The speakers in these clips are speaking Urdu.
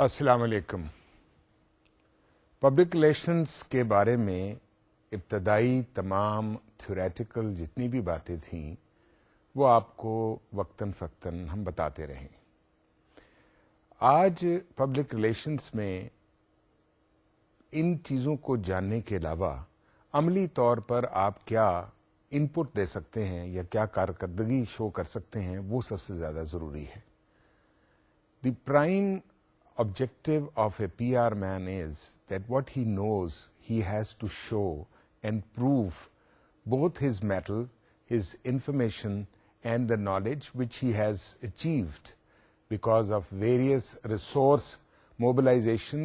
السلام علیکم. پبلک ریلیشنز کے بارے میں ابتدائی تمام تھیوریٹیکل جتنی بھی باتیں تھیں وہ آپ کو وقتاً فوقتاً ہم بتاتے رہیں. آج پبلک ریلیشنز میں ان چیزوں کو جاننے کے علاوہ عملی طور پر آپ کیا ان پٹ دے سکتے ہیں یا کیا کارکردگی شو کر سکتے ہیں وہ سب سے زیادہ ضروری ہے. The prime objective of a PR man is that what he knows he has to show and prove both his mettle, his information and the knowledge which he has achieved because of various resource mobilization,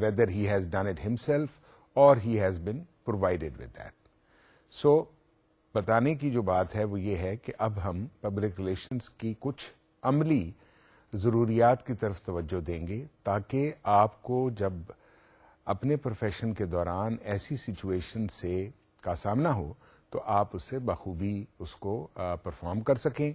whether he has done it himself or he has been provided with that. So بتانے کی جو بات ہے وہ یہ ہے کہ اب ہم پبلک ریلیشنز کی کچھ عملی ضروریات کی طرف توجہ دیں گے تاکہ آپ کو جب اپنے پروفیشن کے دوران ایسی سچویشن سے کا سامنا ہو تو آپ اسے بخوبی اس کو پرفارم کر سکیں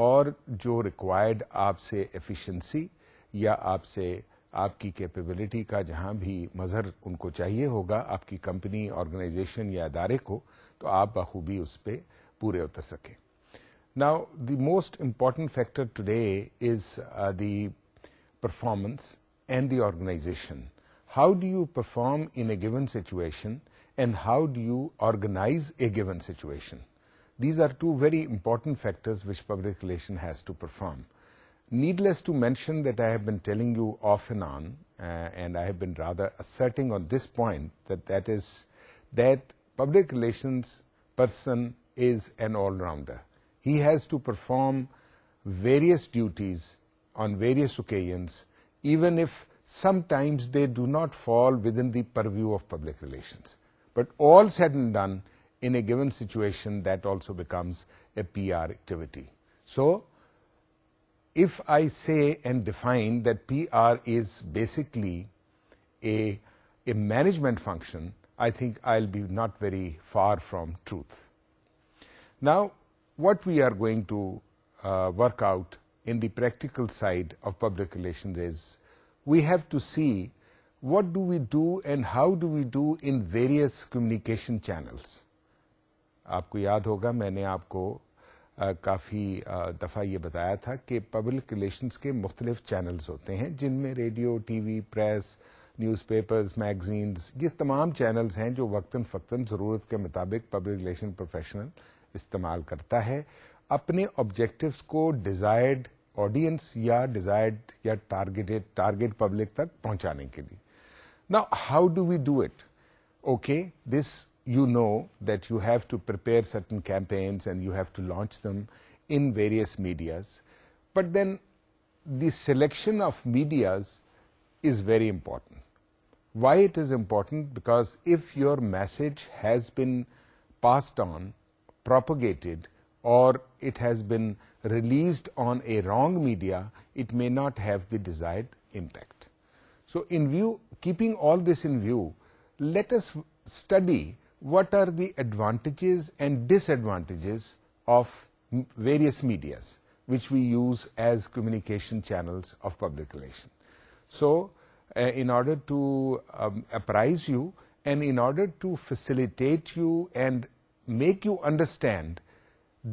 اور جو ریکوائرڈ آپ سے ایفیشنسی یا آپ سے آپ کی کیپیبلٹی کا جہاں بھی مظہر ان کو چاہیے ہوگا آپ کی کمپنی آرگنائزیشن یا ادارے کو تو آپ بخوبی اس پہ پورے اتر سکیں. Now, the most important factor today is the performance and the organization. How do you perform in a given situation and how do you organize a given situation? These are two very important factors which public relation has to perform. Needless to mention that I have been telling you off and on, and I have been rather asserting on this point that public relations person is an all-rounder. He has to perform various duties on various occasions, even if sometimes they do not fall within the purview of public relations. But all said and done, in a given situation, that also becomes a PR activity. So, if I say and define that PR is basically a management function, I think I'll be not very far from truth. Now, what we are going to work out in the practical side of public relations is we have to see what do we do and how do we do in various communication channels. آپ کو یاد ہوگا میں نے آپ کو کافی دفعہ یہ بتایا تھا کہ پبلک ریلیشنز کے مختلف چینلز ہوتے ہیں جن میں radio, T V, press, news papers, magazines, یہ تمام چینلز ہیں جو وقتاً فوقتاً ضرورت کے مطابق پبلک ریلیشن پروفیشنل استعمال کرتا ہے اپنے آبجیکٹوز کو ڈیزائرڈ آڈینس یا ڈیزائرڈ یا ٹارگیٹ پبلک تک پہنچانے کے لیے. Now, how do we do it? Okay, this you know that you have to prepare certain campaigns and you have to launch them in various medias. But then the selection of medias is very important. Why it is important? Because if your message has been passed on, propagated, or it has been released on a wrong media, it may not have the desired impact. So keeping all this in view, let us study what are the advantages and disadvantages of various medias which we use as communication channels of public relation. So, in order to apprise you and in order to facilitate you and make you understand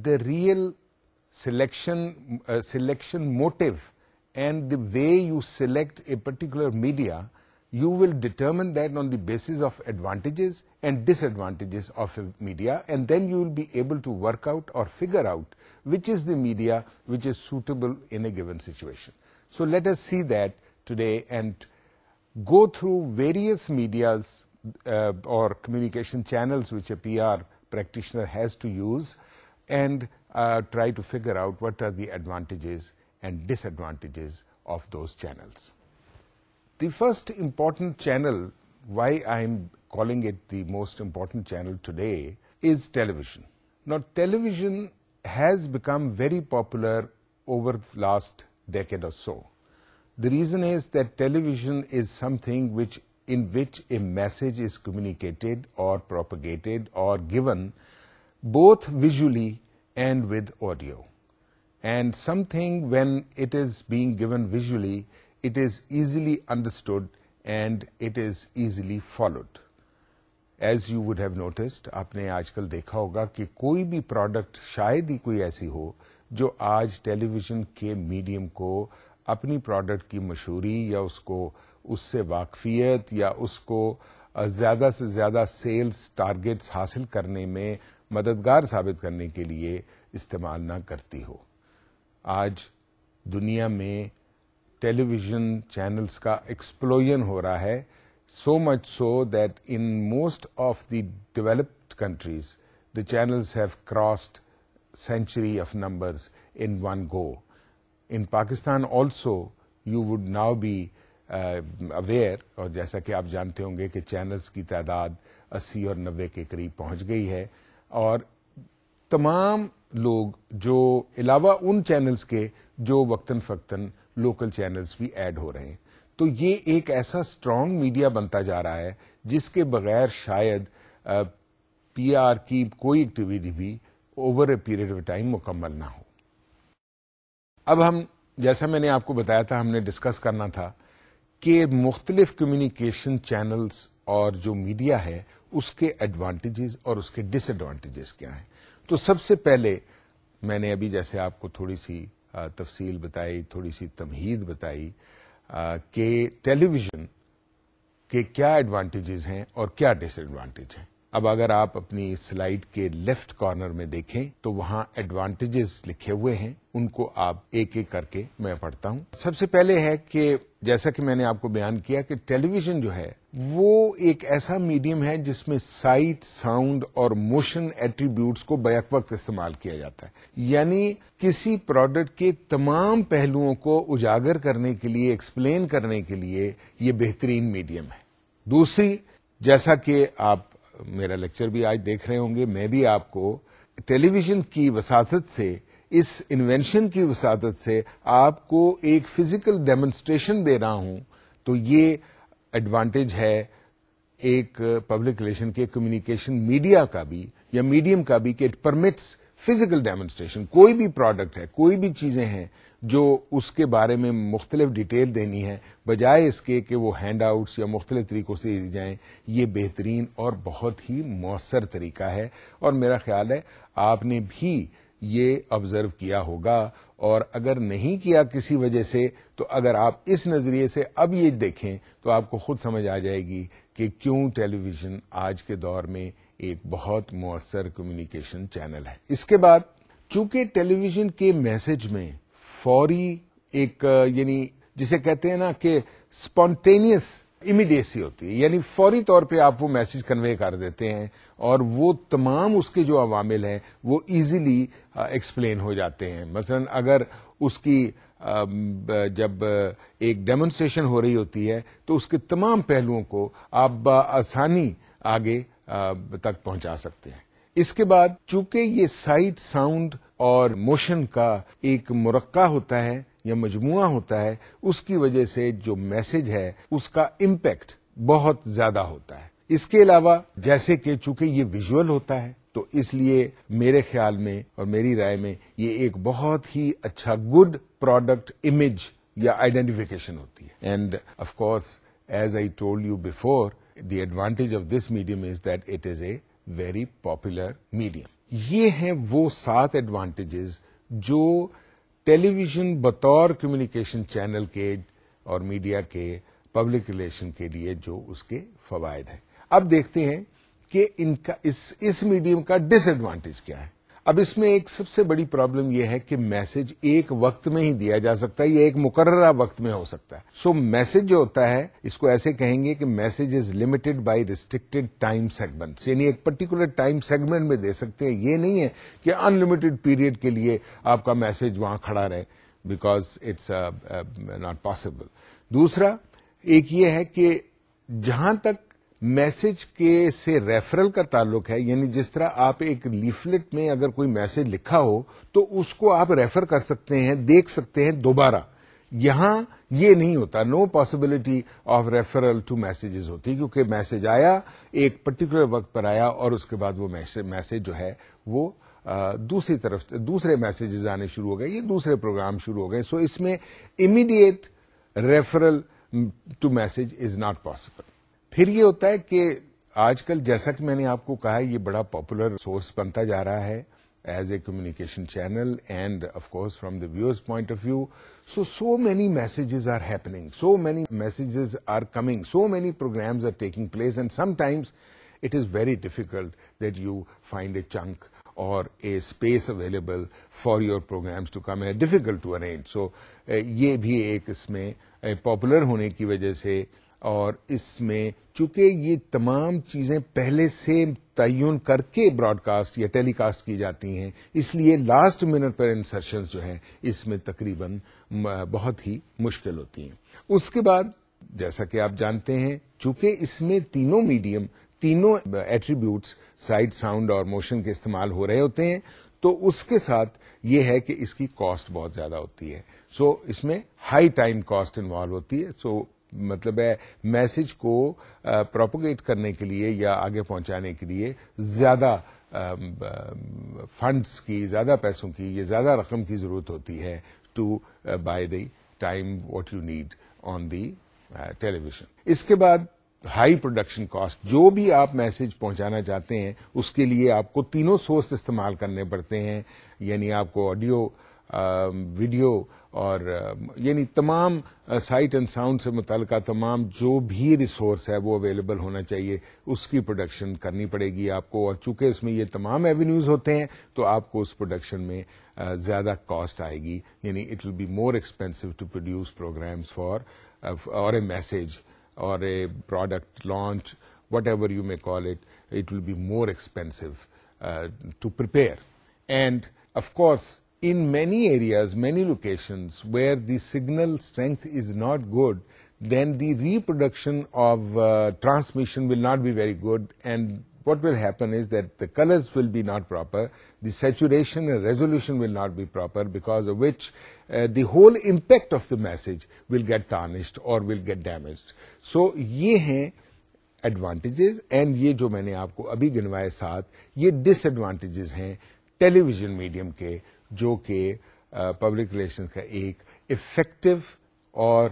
the real selection motive and the way you select a particular media, you will determine that on the basis of advantages and disadvantages of a media, and then you will be able to work out or figure out which is the media which is suitable in a given situation. So let us see that today and go through various medias or communication channels which a PR practitioner has to use and try to figure out what are the advantages and disadvantages of those channels. The first important channel, why I am calling it the most important channel today, is television. Now, television has become very popular over the last decade or so. The reason is that television is something in which a message is communicated or propagated or given both visually and with audio. And something when it is being given visually, it is easily understood and it is easily followed. As you would have noticed, آپ نے آج کل دیکھا ہوگا کہ کوئی بھی پروڈکٹ شاید ہی کوئی ایسی ہو جو آج ٹیلی ویژن کے میڈیم کو اپنی پروڈکٹ کی مشہوری یا اس سے واقفیت یا اس کو زیادہ سے زیادہ سیلز ٹارگٹس حاصل کرنے میں مددگار ثابت کرنے کے لیے استعمال نہ کرتی ہو. آج دنیا میں ٹیلی ویژن چینلز کا ایکسپلوژن ہو رہا ہے, so much so that in most of the developed countries, the channels have crossed century of numbers in one go. In Pakistan also, you would now be aware, اور جیسا کہ آپ جانتے ہوں گے کہ چینلز کی تعداد 80 اور 90 کے قریب پہنچ گئی ہے, اور تمام لوگ جو علاوہ ان چینلز کے جو وقتاً فوقتاً لوکل چینلز بھی ایڈ ہو رہے ہیں. تو یہ ایک ایسا اسٹرانگ میڈیا بنتا جا رہا ہے جس کے بغیر شاید پی آر کی کوئی ایکٹیویٹی بھی over a period of time مکمل نہ ہو. اب ہم, جیسا میں نے آپ کو بتایا تھا, ہم نے ڈسکس کرنا تھا کہ مختلف کمیونیکیشن چینلز اور جو میڈیا ہے اس کے ایڈوانٹیجز اور اس کے ڈس ایڈوانٹیجز کیا ہیں. تو سب سے پہلے میں نے ابھی جیسے آپ کو تھوڑی سی تفصیل بتائی, تھوڑی سی تمہید بتائی کہ ٹیلی ویژن کے کیا ایڈوانٹیجز ہیں اور کیا ڈس ایڈوانٹیج ہیں. اب اگر آپ اپنی سلائیڈ کے لیفٹ کارنر میں دیکھیں تو وہاں ایڈوانٹیجز لکھے ہوئے ہیں, ان کو آپ ایک ایک کر کے میں پڑھتا ہوں. سب سے پہلے ہے کہ جیسا کہ میں نے آپ کو بیان کیا کہ ٹیلی ویژن جو ہے وہ ایک ایسا میڈیم ہے جس میں سائٹ, ساؤنڈ اور موشن ایٹریبیوٹس کو بیک وقت استعمال کیا جاتا ہے. یعنی کسی پروڈکٹ کے تمام پہلوؤں کو اجاگر کرنے کے لیے, ایکسپلین کرنے کے لیے یہ بہترین میڈیم ہے. دوسری, جیسا کہ آپ میرا لیکچر بھی آج دیکھ رہے ہوں گے, میں بھی آپ کو ٹیلی ویژن کی وساطت سے, اس انوینشن کی وساطت سے آپ کو ایک فزیکل ڈیمونسٹریشن دے رہا ہوں. تو یہ ایڈوانٹیج ہے ایک پبلک ریلیشن کے کمیونیکیشن میڈیا کا بھی یا میڈیم کا بھی کہ اٹ پرمٹس فزیکل ڈیمونسٹریشن. کوئی بھی پروڈکٹ ہے, کوئی بھی چیزیں ہیں جو اس کے بارے میں مختلف ڈیٹیل دینی ہے, بجائے اس کے کہ وہ ہینڈ آؤٹس یا مختلف طریقوں سے دی جائیں, یہ بہترین اور بہت ہی مؤثر طریقہ ہے. اور میرا خیال ہے آپ نے بھی یہ آبزرو کیا ہوگا, اور اگر نہیں کیا کسی وجہ سے تو اگر آپ اس نظریے سے اب یہ دیکھیں تو آپ کو خود سمجھ آ جائے گی کہ کیوں ٹیلی ویژن آج کے دور میں ایک بہت مؤثر کمیونیکیشن چینل ہے. اس کے بعد چونکہ ٹیلی ویژن کے میسج میں فوری ایک یعنی جسے کہتے ہیں نا کہ اسپونٹینیس امیڈیسی ہوتی ہے, یعنی فوری طور پہ آپ وہ میسج کنوے کر دیتے ہیں اور وہ تمام اس کے جو عوامل ہیں وہ ایزیلی ایکسپلین ہو جاتے ہیں. مثلا اگر اس کی جب ایک ڈیمونسٹریشن ہو رہی ہوتی ہے تو اس کے تمام پہلوؤں کو آپ بآسانی آگے تک پہنچا سکتے ہیں. اس کے بعد چونکہ یہ سائٹ, ساؤنڈ اور موشن کا ایک مرقع ہوتا ہے یا مجموعہ ہوتا ہے, اس کی وجہ سے جو میسج ہے اس کا امپیکٹ بہت زیادہ ہوتا ہے. اس کے علاوہ جیسے کہ چونکہ یہ ویژول ہوتا ہے تو اس لیے میرے خیال میں اور میری رائے میں یہ ایک بہت ہی اچھا گڈ پروڈکٹ امیج یا آئیڈینٹیفیکیشن ہوتی ہے. And of course as I told you before, the advantage of this medium is that it is a very popular medium. یہ ہیں وہ 7 ایڈوانٹیجز جو ٹیلی ویژن بطور کمیونیکیشن چینل کے اور میڈیا کے پبلک ریلیشن کے لیے جو اس کے فوائد ہیں. اب دیکھتے ہیں کہ ان کا اس میڈیم کا ڈس ایڈوانٹیج کیا ہے. اب اس میں ایک سب سے بڑی پرابلم یہ ہے کہ میسج ایک وقت میں ہی دیا جا سکتا ہے یا ایک مقررہ وقت میں ہو سکتا ہے. سو میسج جو ہوتا ہے اس کو ایسے کہیں گے کہ message is limited by restricted time segment, یعنی ایک پرٹیکولر ٹائم سیگمنٹ میں دے سکتے ہیں. یہ نہیں ہے کہ ان لمیٹڈ پیریڈ کے لیے آپ کا میسج وہاں کھڑا رہے, بیکاز اٹس ناٹ پاسبل. دوسرا ایک یہ ہے کہ جہاں تک میسج کے سے ریفرل کا تعلق ہے, یعنی جس طرح آپ ایک لیفلٹ میں اگر کوئی میسج لکھا ہو تو اس کو آپ ریفر کر سکتے ہیں, دیکھ سکتے ہیں دوبارہ. یہاں یہ نہیں ہوتا, no possibility of referral to messages ہوتی, کیونکہ میسج آیا ایک پرٹیکولر وقت پر آیا اور اس کے بعد وہ میسج جو ہے وہ دوسری طرف دوسرے میسجز آنے شروع ہو گئے, یہ دوسرے پروگرام شروع ہو گئے. سو اس میں immediate referral to message is not possible. پھر یہ ہوتا ہے کہ آج کل جیسا کہ میں نے آپ کو کہا یہ بڑا پاپولر سورس بنتا جا رہا ہے as a communication channel, and of course from the viewer's point of view. So many messages are happening, so many messages are coming, so many programs are taking place, and sometimes it is very difficult that you find a chunk or a space available for your programs to come, and difficult to arrange. So یہ بھی ایک اس میں پاپولر ہونے کی وجہ سے، اور اس میں چونکہ یہ تمام چیزیں پہلے سے تعین کر کے براڈ کاسٹ یا ٹیلی کاسٹ کی جاتی ہیں، اس لیے لاسٹ منٹ پر انسرشنز جو ہیں اس میں تقریباً بہت ہی مشکل ہوتی ہیں. اس کے بعد جیسا کہ آپ جانتے ہیں چونکہ اس میں تینوں میڈیم، تینوں ایٹریبیوٹس سائٹ، ساؤنڈ اور موشن کے استعمال ہو رہے ہوتے ہیں، تو اس کے ساتھ یہ ہے کہ اس کی کاسٹ بہت زیادہ ہوتی ہے. سو اس میں ہائی ٹائم کاسٹ انوالو ہوتی ہے. سو مطلب ہے میسج کو پروپگیٹ کرنے کے لیے یا آگے پہنچانے کے لیے زیادہ فنڈز کی، زیادہ پیسوں کی، یہ زیادہ رقم کی ضرورت ہوتی ہے to buy the time what you need on the television. اس کے بعد ہائی پروڈکشن کاسٹ، جو بھی آپ میسج پہنچانا چاہتے ہیں اس کے لیے آپ کو تینوں سورس استعمال کرنے پڑتے ہیں، یعنی آپ کو آڈیو، ویڈیو اور یعنی تمام سائٹ اینڈ ساؤنڈ سے متعلقہ تمام جو بھی ریسورس ہے وہ اویلیبل ہونا چاہیے، اس کی پروڈکشن کرنی پڑے گی آپ کو. اور چونکہ اس میں یہ تمام ایونیوز ہوتے ہیں تو آپ کو اس پروڈکشن میں زیادہ کاسٹ آئے گی، یعنی it will be more expensive to produce programmes for or a message or a product launch, whatever you may call it, it will be more expensive to prepare. And of course, in many areas, many locations where the signal strength is not good, then the reproduction of transmission will not be very good, and what will happen is that the colors will be not proper, the saturation and resolution will not be proper, because of which the whole impact of the message will get tarnished or will get damaged. So یہ ہیں ایڈوانٹیجز، اینڈ یہ جو میں نے آپ کو ابھی گنوائے ساتھ، یہ ڈس ایڈوانٹیجز ہیں ٹیلی ویژن میڈیم کے، جو کہ پبلک ریلیشن کا ایک افیکٹو اور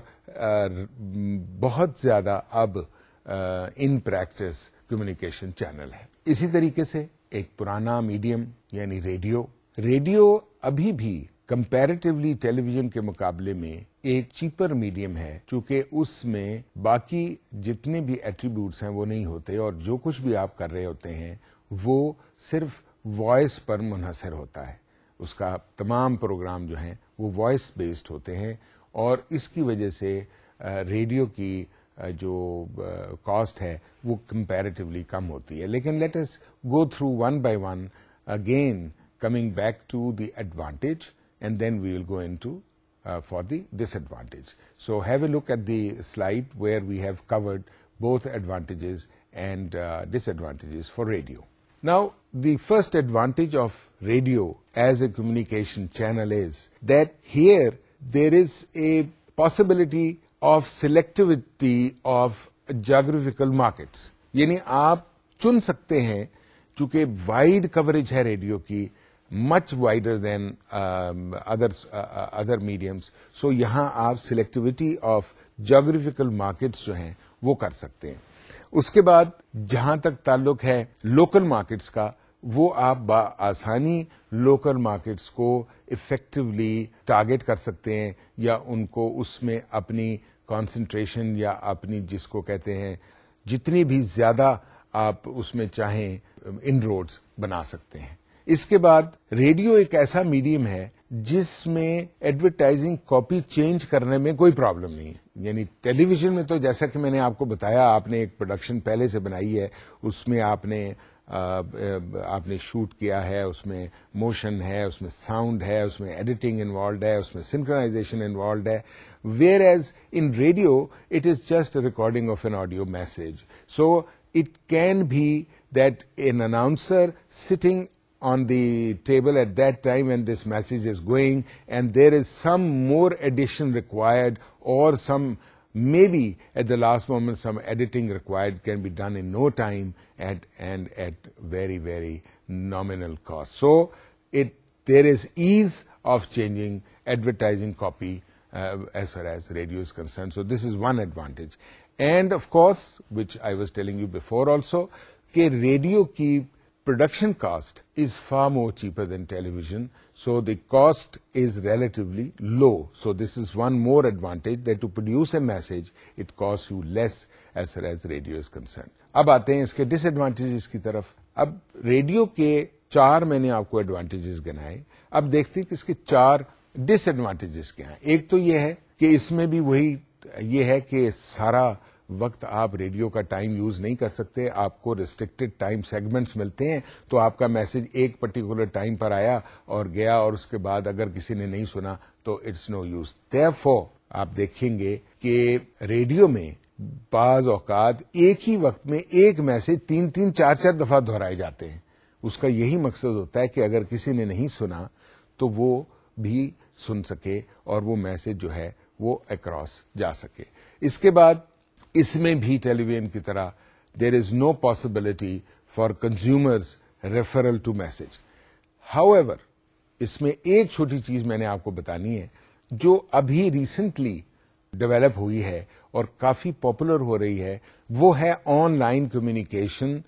بہت زیادہ اب ان پریکٹس کمیونیکیشن چینل ہے. اسی طریقے سے ایک پرانا میڈیم یعنی ریڈیو ابھی بھی کمپیریٹیولی ٹیلی ویژن کے مقابلے میں ایک چیپر میڈیم ہے، چونکہ اس میں باقی جتنے بھی ایٹریبیوٹس ہیں وہ نہیں ہوتے، اور جو کچھ بھی آپ کر رہے ہوتے ہیں وہ صرف وائس پر منحصر ہوتا ہے. اس کا تمام پروگرام جو ہیں وہ وائس بیسڈ ہوتے ہیں، اور اس کی وجہ سے ریڈیو کی جو کاسٹ ہے وہ کمپیریٹیولی کم ہوتی ہے. لیکن let us go through one by one again coming back to the advantage and then we will go into for the disadvantage. So have a look at the slide where we have covered both advantages and disadvantages for radio. Now, the first advantage of radio as a communication channel is that here there is a possibility of selectivity of geographical markets. یعنی آپ چن سکتے ہیں، چونکہ وائڈ کوریج ہے ریڈیو کی، much wider than other mediums. So یہاں آپ سلیکٹیوٹی آف جیوگرافیکل مارکیٹس جو ہیں وہ کر سکتے ہیں. اس کے بعد جہاں تک تعلق ہے لوکل مارکیٹس کا، وہ آپ بآسانی لوکل مارکیٹس کو افیکٹولی ٹارگیٹ کر سکتے ہیں، یا ان کو اس میں اپنی کانسنٹریشن یا اپنی جس کو کہتے ہیں جتنی بھی زیادہ آپ اس میں چاہیں ان روڈز بنا سکتے ہیں. اس کے بعد ریڈیو ایک ایسا میڈیم ہے جس میں ایڈورٹائزنگ کاپی چینج کرنے میں کوئی پرابلم نہیں ہے. یعنی ٹیلی ویژن میں تو جیسا کہ میں نے آپ کو بتایا، آپ نے ایک پروڈکشن پہلے سے بنائی ہے، اس میں آپ نے شوٹ کیا ہے، اس میں موشن ہے، اس میں ساؤنڈ ہے، اس میں ایڈیٹنگ انوالوڈ ہے، اس میں سنکرونائزیشن انوالوڈ ہے. Whereas in radio it is just a recording of an audio message. So it can be that an announcer sitting on the table at that time when this message is going, and there is some more addition required, or some maybe at the last moment some editing required, can be done in no time and at very, very nominal cost. So there is ease of changing advertising copy as far as radio is concerned. So this is one advantage. And of course, which I was telling you before also, کہ ریڈیو کی production cost is far more cheaper than television, so the cost is relatively low. So this is one more advantage, that to produce a message, it costs you less as far as radio is concerned. اب آتے ہیں اس کے ڈس ایڈوانٹیجز کی طرف. اب ریڈیو کے 4 میں نے آپ کو ایڈوانٹیجز گنائے. اب دیکھتے ہیں کہ اس کے 4 ڈس ایڈوانٹیجز کیا ہیں. ایک تو یہ ہے کہ اس میں بھی وہی یہ ہے کہ سارا وقت آپ ریڈیو کا ٹائم یوز نہیں کر سکتے. آپ کو ریسٹرکٹڈ ٹائم سیگمنٹس ملتے ہیں, تو آپ کا میسج ایک پرٹیکولر ٹائم پر آیا اور گیا, اور اس کے بعد اگر کسی نے نہیں سنا تو اٹس نو یوز. therefore آپ دیکھیں گے کہ ریڈیو میں بعض اوقات ایک ہی وقت میں ایک میسج 3 4 دفعہ دہرائے جاتے ہیں. اس کا یہی مقصد ہوتا ہے کہ اگر کسی نے نہیں سنا تو وہ بھی سن سکے اور وہ میسج جو ہے وہ اکراس جا سکے. اس کے بعد اس میں بھی ٹیلی ویژن کی طرح there is no possibility for consumers referral to message. However اس میں ایک چھوٹی چیز میں نے آپ کو بتانی ہے جو ابھی ریسنٹلی ڈیولپ ہوئی ہے اور کافی پاپولر ہو رہی ہے. وہ ہے online communication.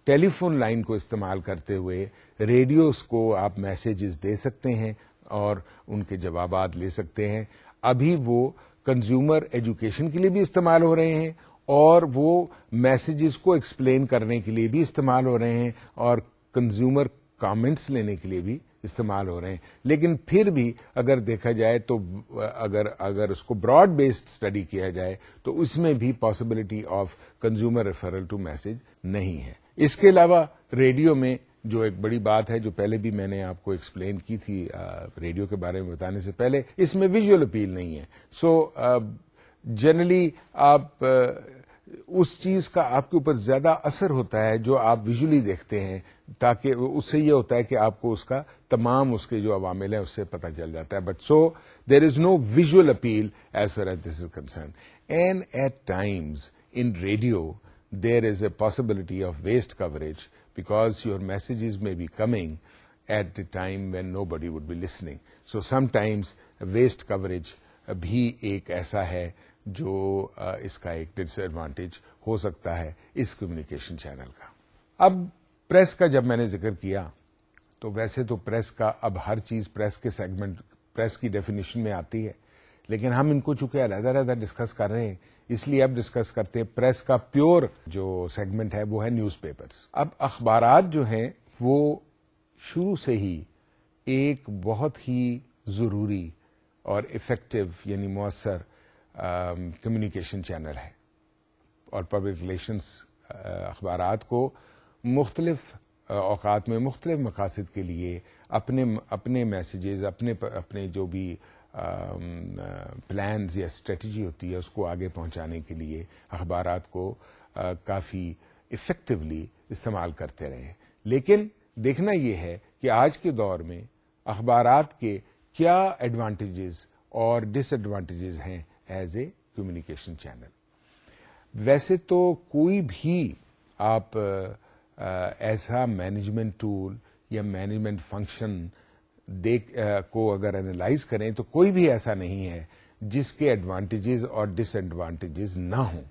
Telephone line کو استعمال کرتے ہوئے ریڈیوز کو آپ میسیجز دے سکتے ہیں اور ان کے جوابات لے سکتے ہیں. ابھی وہ کنزیومر ایجوکیشن کے لیے بھی استعمال ہو رہے ہیں اور وہ میسیجز کو ایکسپلین کرنے کے لیے بھی استعمال ہو رہے ہیں اور کنزیومر کامنٹس لینے کے لیے بھی استعمال ہو رہے ہیں. لیکن پھر بھی اگر دیکھا جائے تو اگر اس کو براڈ بیسڈ اسٹڈی کیا جائے تو اس میں بھی possibility of consumer referral to message نہیں ہے. اس کے علاوہ ریڈیو میں جو ایک بڑی بات ہے جو پہلے بھی میں نے آپ کو ایکسپلین کی تھی ریڈیو کے بارے میں بتانے سے پہلے, اس میں ویژول اپیل نہیں ہے. سو جنرلی آپ اس چیز کا آپ کے اوپر زیادہ اثر ہوتا ہے جو آپ ویژولی دیکھتے ہیں, تاکہ اس سے یہ ہوتا ہے کہ آپ کو اس کا تمام اس کے جو عوامل ہیں اس سے پتہ چل جاتا ہے. But so there is no visual appeal as far as this is concern. And at times in radio there is a possibility of waste coverage because your messages may be coming at the time when nobody would be listening. So sometimes waste coverage بھی ایک ایسا ہے جو اس کا ایک ڈس ایڈوانٹیج ہو سکتا ہے اس کمیونیکیشن چینل کا. اب پریس کا جب میں نے ذکر کیا تو ویسے تو پریس کا اب ہر چیز پریس کے سیگمنٹ پریس کی ڈیفینیشن میں آتی ہے, لیکن ہم ان کو چونکہ علیحدہ ڈسکس کر رہے ہیں اس لیے اب ڈسکس کرتے ہیں. پریس کا پیور جو سیگمنٹ ہے وہ ہے نیوز پیپرز. اب اخبارات جو ہیں وہ شروع سے ہی ایک بہت ہی ضروری اور افیکٹو یعنی مؤثر کمیونیکیشن چینل ہے, اور پبلک ریلیشنز اخبارات کو مختلف اوقات میں مختلف مقاصد کے لیے اپنے میسیجز اپنے جو بھی پلانز یا اسٹریٹجی ہوتی ہے اس کو آگے پہنچانے کے لیے اخبارات کو کافی افیکٹولی استعمال کرتے رہے. لیکن دیکھنا یہ ہے کہ آج کے دور میں اخبارات کے کیا ایڈوانٹیجز اور ڈس ایڈوانٹیجز ہیں ایز اے کمیونیکیشن چینل. ویسے تو کوئی بھی آپ ایسا مینجمنٹ ٹول یا مینجمنٹ فنکشن کو اگر اینالائز کریں تو کوئی بھی ایسا نہیں ہے جس کے ایڈوانٹیجز اور ڈس ایڈوانٹیجز نہ ہوں.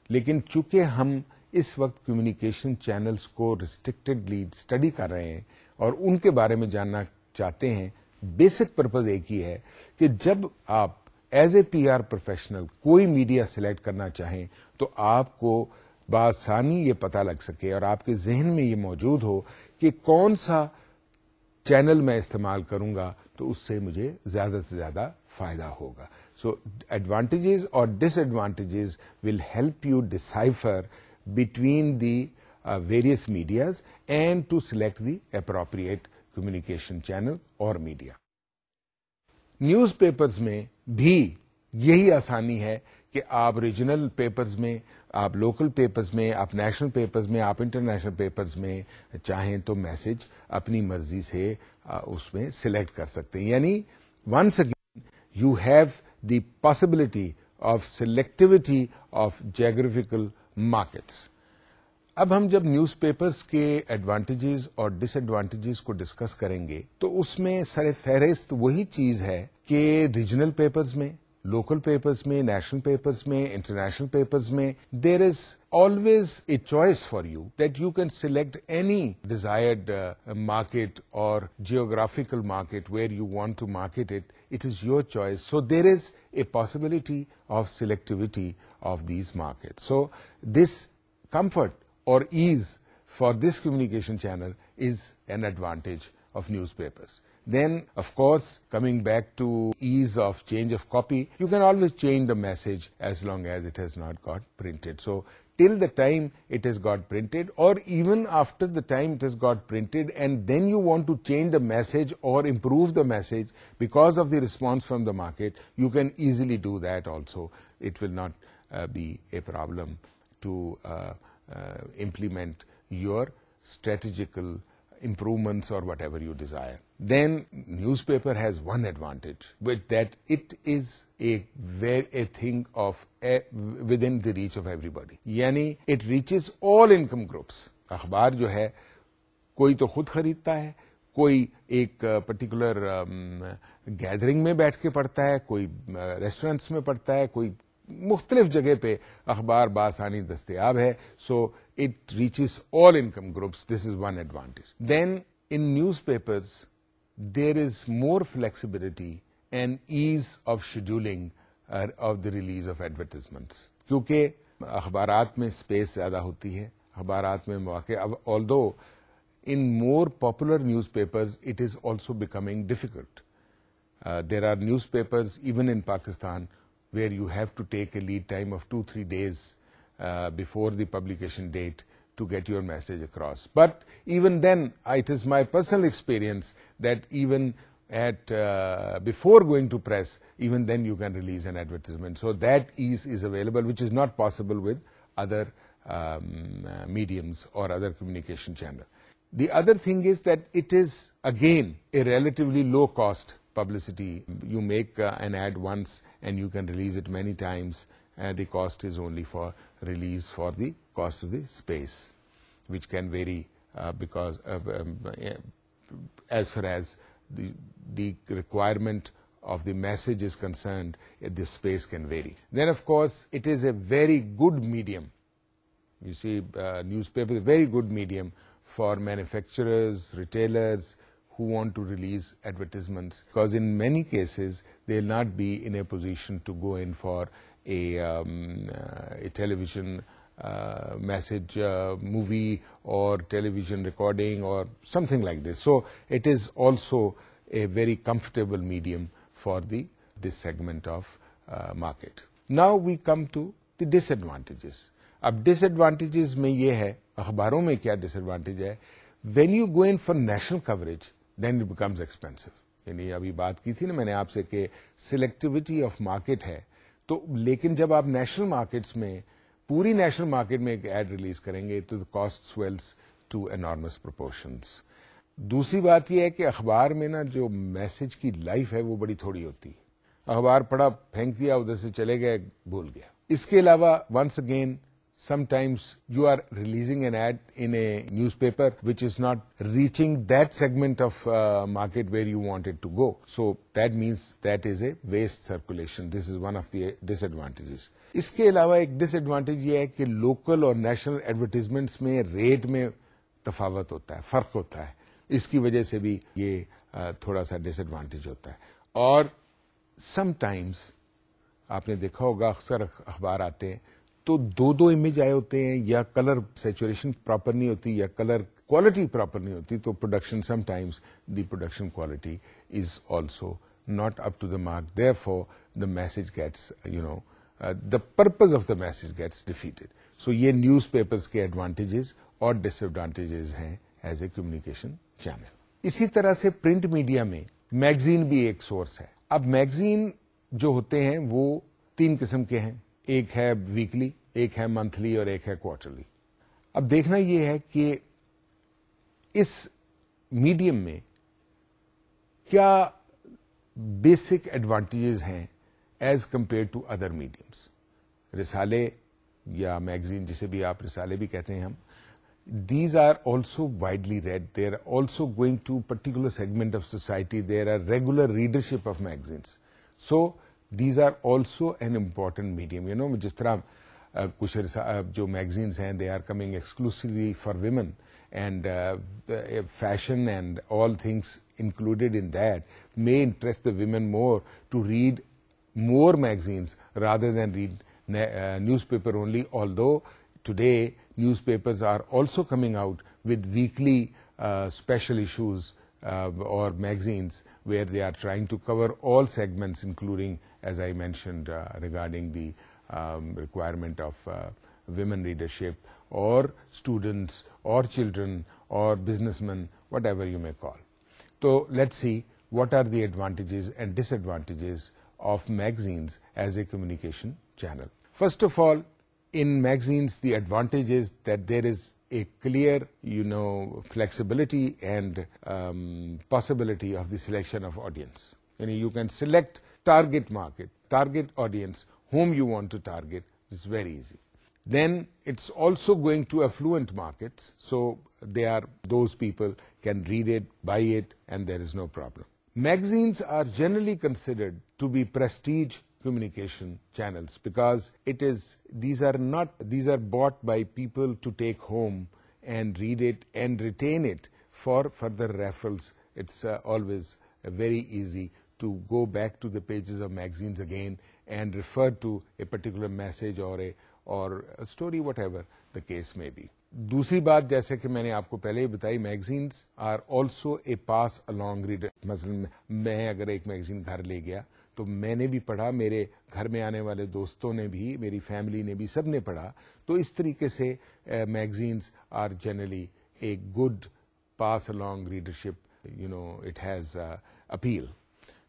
لیکن چونکہ ہم اس وقت کمیونیکیشن چینلز کو ریسٹرکٹڈلی اسٹڈی کر رہے ہیں اور ان کے بارے میں جاننا چاہتے ہیں, بیسک پرپز ایک ہی ہے کہ جب آپ as a P R professional کوئی میڈیا سلیکٹ کرنا چاہیں تو آپ کو بآسانی یہ پتہ لگ سکے اور آپ کے ذہن میں یہ موجود ہو کہ کون سا چینل میں استعمال کروں گا تو اس سے مجھے زیادہ سے زیادہ فائدہ ہوگا. سو ایڈوانٹیجز اور disadvantages will help you decipher between the various medias and to select the appropriate communication channel اور میڈیا. نیوز پیپرز میں بھی یہی آسانی ہے کہ آپ ریجنل پیپرز میں, آپ لوکل پیپرز میں, آپ نیشنل پیپرز میں, آپ انٹرنیشنل پیپرز میں چاہیں تو میسج اپنی مرضی سے اس میں سلیکٹ کر سکتے ہیں. یعنی once again you have the possibility of selectivity of geographical markets. اب ہم جب نیوز پیپرز کے ایڈوانٹیجز اور ڈس ایڈوانٹیجز کو ڈسکس کریں گے تو اس میں سر فہرست وہی چیز ہے کہ ریجنل پیپرز میں, لوکل پیپرز میں, نیشنل پیپرز میں, انٹرنیشنل پیپرز میں, دیر از always a choice for you that you can select any desired market or geographical market where you want to market it. It is your choice. So there is a possibility of selectivity of these markets. So this comfort or ease for this communication channel is an advantage of newspapers. Then, of course, coming back to ease of change of copy, you can always change the message as long as it has not got printed. So till the time it has got printed, or even after the time it has got printed, and then you want to change the message or improve the message because of the response from the market, you can easily do that also. It will not be a problem to implement your strategical improvements or whatever you desire. Then newspaper has one advantage, with that it is a thing of within the reach of everybody. Yani it reaches all income groups. اخبار جو ہے کوئی تو خود خریدتا ہے, کوئی ایک پرٹیکولر گیدرنگ میں بیٹھ کے پڑھتا ہے, کوئی ریسٹورینٹس میں پڑھتا ہے, کوئی مختلف جگہ پہ اخبار بآسانی دستیاب ہے. So it reaches all income groups. This is one advantage. Then in newspapers there is more flexibility and ease of scheduling of the release of advertisements, کیونکہ اخبارات میں اسپیس زیادہ ہوتی ہے, اخبارات میں مواقع. اب although in more popular newspapers it is also becoming difficult. There are newspapers even in Pakistan where you have to take a lead time of 2-3 days before the publication date to get your message across. But even then, it is my personal experience that even at before going to press, even then you can release an advertisement. So that ease is available, which is not possible with other mediums or other communication channel. The other thing is that it is again a relatively low cost publicity. You make an ad once and you can release it many times, and the cost is only for release for the cost of the space, which can vary because as far as the requirement of the message is concerned, the space can vary. Then of course it is a very good medium. You see, newspaper is a very good medium for manufacturers, retailers who want to release advertisements, because in many cases they will not be in a position to go in for a television message movie or television recording or something like this. So it is also a very comfortable medium for this segment of market. Now we come to the disadvantages. اب ڈس ایڈوانٹیجز میں یہ ہے, اخباروں میں کیا ڈس ایڈوانٹیج ہے, when you go in for national coverage then it becomes expensive. یعنی ابھی بات کی تھی نا میں نے آپ سے کہ سلیکٹیوٹی آف مارکیٹ ہے, تو لیکن جب آپ نیشنل مارکیٹس میں پوری نیشنل مارکیٹ میں ایک ایڈ ریلیز کریں گے تو کاسٹ سویلز ٹو انارمس پروپورشنز. دوسری بات یہ ہے کہ اخبار میں نا جو میسج کی لائف ہے وہ بڑی تھوڑی ہوتی ہے. اخبار پڑھا, پھینک دیا, ادھر سے چلے گئے, بھول گیا. اس کے علاوہ once again sometimes you are releasing an ad in a newspaper which is not reaching that segment of market where you want it to go. So that means that is a waste circulation. This is one of the disadvantages. اس کے علاوہ ایک ڈس ایڈوانٹیج یہ ہے کہ لوکل اور نیشنل ایڈورٹیزمنٹس میں ریٹ میں تفاوت ہوتا ہے, فرق ہوتا ہے. اس کی وجہ سے بھی یہ تھوڑا سا ڈس ایڈوانٹیج ہوتا ہے. اور سم ٹائمز آپ نے دیکھا ہوگا اکثر اخبار آتے ہیں تو دو امیج آئے ہوتے ہیں, یا کلر سیچوریشن پراپر نہیں ہوتی, یا کلر کوالٹی پراپر نہیں ہوتی, تو production some times the production quality is also not up to the mark. Therefore the message gets, the purpose of the message gets defeated. So یہ newspapers کے advantages اور disadvantages ہیں as a communication channel. اسی طرح سے print media میں میگزین بھی ایک سورس ہے. اب میگزین جو ہوتے ہیں وہ 3 قسم کے ہیں, ایک ہے ویکلی, ایک ہے منتھلی اور ایک ہے کوارٹرلی. اب دیکھنا یہ ہے کہ اس میڈیم میں کیا بیسک ایڈوانٹیجز ہیں as compare to other mediums. رسالے یا میگزین, جسے بھی آپ رسالے بھی کہتے ہیں ہم, these are also widely read. They are also going to a particular segment of society. There are regular readership of magazines. So these are also an important medium. You know, جس طرح کچھ جو میگزینس ہیں they are coming exclusively for women, and fashion and all things included in that may interest the women more to read more magazines rather than read newspaper only, although today newspapers are also coming out with weekly special issues or magazines where they are trying to cover all segments, including, as I mentioned, regarding the requirement of women readership or students or children or businessmen, whatever you may call. So let's see what are the advantages and disadvantages of magazines as a communication channel. First of all, in magazines, the advantage is that there is a clear, flexibility and possibility of the selection of audience. You can select target market, target audience, whom you want to target. It's very easy. Then it's also going to affluent markets, so those people can read it, buy it, and there is no problem. Magazines are generally considered to be prestige communication channels because these are bought by people to take home and read it and retain it for further referrals. It's always very easy to go back to the pages of magazines again and refer to a particular message or a story, whatever the case may be. دوسری بات جیسے کہ میں نے آپ کو پہلے ہی بتائی, magazines are also a pass along reader. مثلا میں اگر ایک میگزین گھر لے گیا تو میں نے بھی پڑھا, میرے گھر میں آنے والے دوستوں نے بھی, میری فیملی نے بھی, سب نے پڑھا. تو اس طریقے سے magazines are generally a good pass along readership, it has appeal.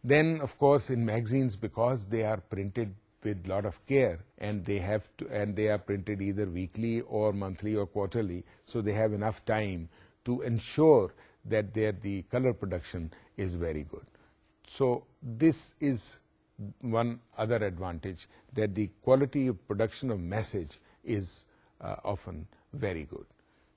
Then of course in magazines, because they are printed with lot of care and they are printed either weekly or monthly or quarterly, so they have enough time to ensure that the color production is very good. So this is one other advantage, that the quality of production of message is often very good.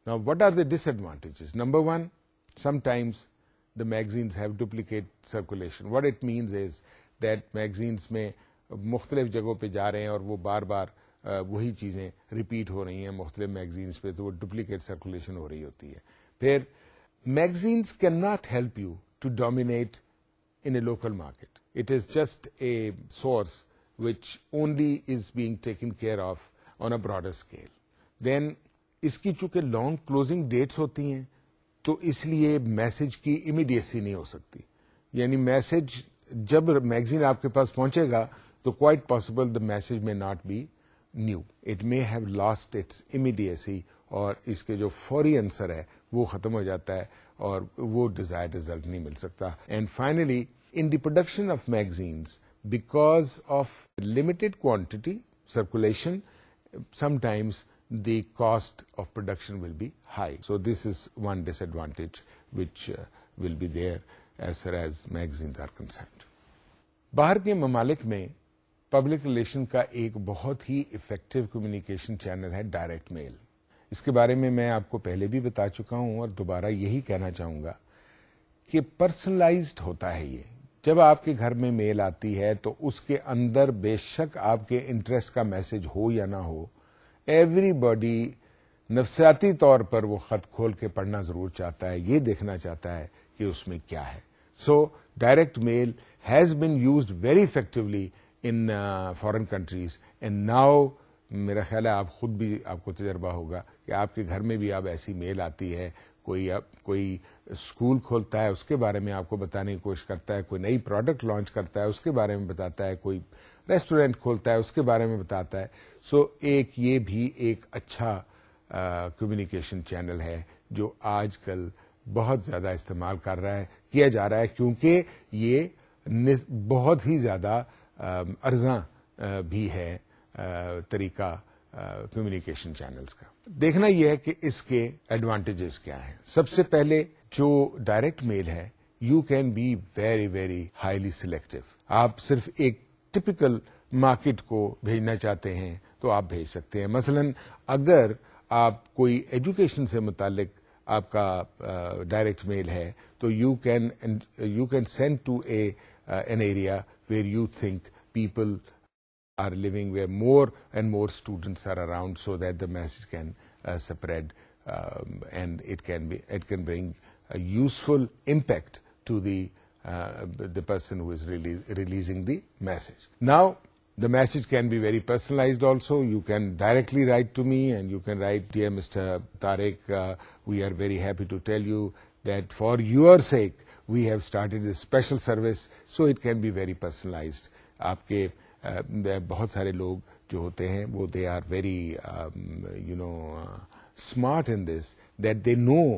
Now what are the disadvantages? Number one, sometimes the magazines have duplicate circulation. What it means is that magazines میں مختلف جگہوں پہ جا رہے ہیں اور وہ بار بار وہی چیزیں ریپیٹ ہو رہی ہیں مختلف میگزینس پہ, تو وہ ڈپلیکیٹ سرکولیشن ہو رہی ہوتی ہے. پھر magazines cannot help you to dominate in a local market. It is just a source which only is being taken care of on a broader scale. Then اس کی چونکہ لانگ کلوزنگ ڈیٹس ہوتی ہیں تو اس لیے میسج کی امیڈیسی نہیں ہو سکتی. یعنی میسج جب میگزین آپ کے پاس پہنچے گا تو quite possible the message may not be new, it may have lost its immediacy, اور اس کے جو فوری آنسر ہے وہ ختم ہو جاتا ہے اور وہ ڈیزائرڈ ریزلٹ نہیں مل سکتا. And finally in the production of magazines, because of limited quantity circulation, some times the cost of production will be high. So this is one disadvantage which will be there as far as magazines are concerned. باہر کے ممالک میں پبلک ریلیشن کا ایک بہت ہی افیکٹو کمیونیکیشن چینل ہے ڈائریکٹ میل. اس کے بارے میں آپ کو پہلے بھی بتا چکا ہوں اور دوبارہ یہی کہنا چاہوں گا کہ پرسنلائزڈ ہوتا ہے یہ. جب آپ کے گھر میں میل آتی ہے تو اس کے اندر بے شک آپ کے انٹرسٹ کا میسج ہو یا نہ ہو, ایوری باڈی نفسیاتی طور پر وہ خط کھول کے پڑھنا ضرور چاہتا ہے, یہ دیکھنا چاہتا ہے کہ اس میں کیا ہے. So direct mail has been used very effectively in foreign countries, and now میرا خیال ہے آپ خود بھی, آپ کو تجربہ ہوگا کہ آپ کے گھر میں بھی اب ایسی میل آتی ہے, کوئی اسکول کھولتا ہے اس کے بارے میں آپ کو بتانے کی کوشش کرتا ہے, کوئی نئی پروڈکٹ لانچ کرتا ہے اس کے بارے میں بتاتا ہے, کوئی ریسٹورینٹ کھولتا ہے اس کے بارے میں بتاتا ہے. سو یہ بھی ایک اچھا کمیونیکیشن چینل ہے جو آج کل بہت زیادہ استعمال کیا جا رہا ہے, کیونکہ یہ بہت ہی زیادہ ارزاں بھی ہے طریقہ کمیونیکیشن چینلز کا. دیکھنا یہ ہے کہ اس کے ایڈوانٹیجز کیا ہیں. سب سے پہلے جو ڈائریکٹ میل ہے, you can be very very highly selective. آپ صرف ایک ٹپیکل مارکیٹ کو بھیجنا چاہتے ہیں تو آپ بھیج سکتے ہیں. مثلا اگر آپ کوئی ایجوکیشن سے متعلق آپ کا ڈائریکٹ میل ہے تو you can send to an area where you think people are living where more and more students are around, so that the message can spread, and it can bring a useful impact to the person who is releasing the message. Now the message can be very personalized also. You can directly write to me, and you can write, "Dear Mr. Tariq, we are very happy to tell you that for your sake we have started this special service," so it can be very personalized. Aapke بہت سارے لوگ جو ہوتے ہیں وہ they are very smart in this that they know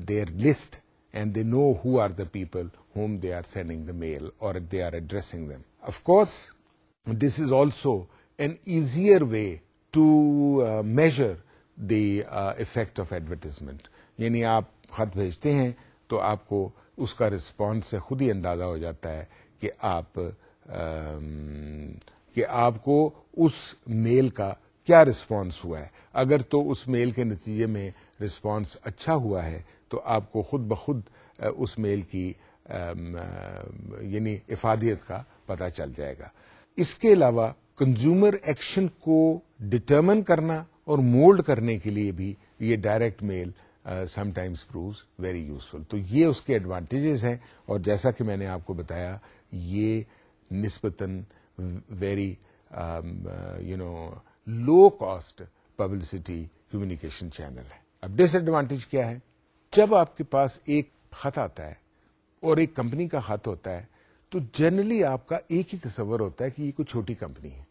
their list and they know who are the people whom they are sending the mail اور they are addressing them. Of course this is also an easier way to measure the effect of advertisement. یعنی آپ خط بھیجتے ہیں تو آپ کو اس کا رسپانس سے خود ہی اندازہ ہو جاتا ہے کہ آپ کو اس میل کا کیا رسپانس ہوا ہے. اگر تو اس میل کے نتیجے میں رسپانس اچھا ہوا ہے تو آپ کو خود بخود اس میل کی یعنی افادیت کا پتہ چل جائے گا. اس کے علاوہ کنزیومر ایکشن کو ڈٹرمن کرنا اور مولڈ کرنے کے لیے بھی یہ direct mail some times proves very useful. تو یہ اس کے ایڈوانٹیجز ہیں، اور جیسا کہ میں نے آپ کو بتایا یہ نسبتاً very low cost publicity communication channel ہے. اب ڈس ایڈوانٹیج کیا ہے؟ جب آپ کے پاس ایک خط آتا ہے اور ایک کمپنی کا خط ہوتا ہے تو جنرلی آپ کا ایک ہی تصور ہوتا ہے کہ یہ کوئی چھوٹی کمپنی ہے.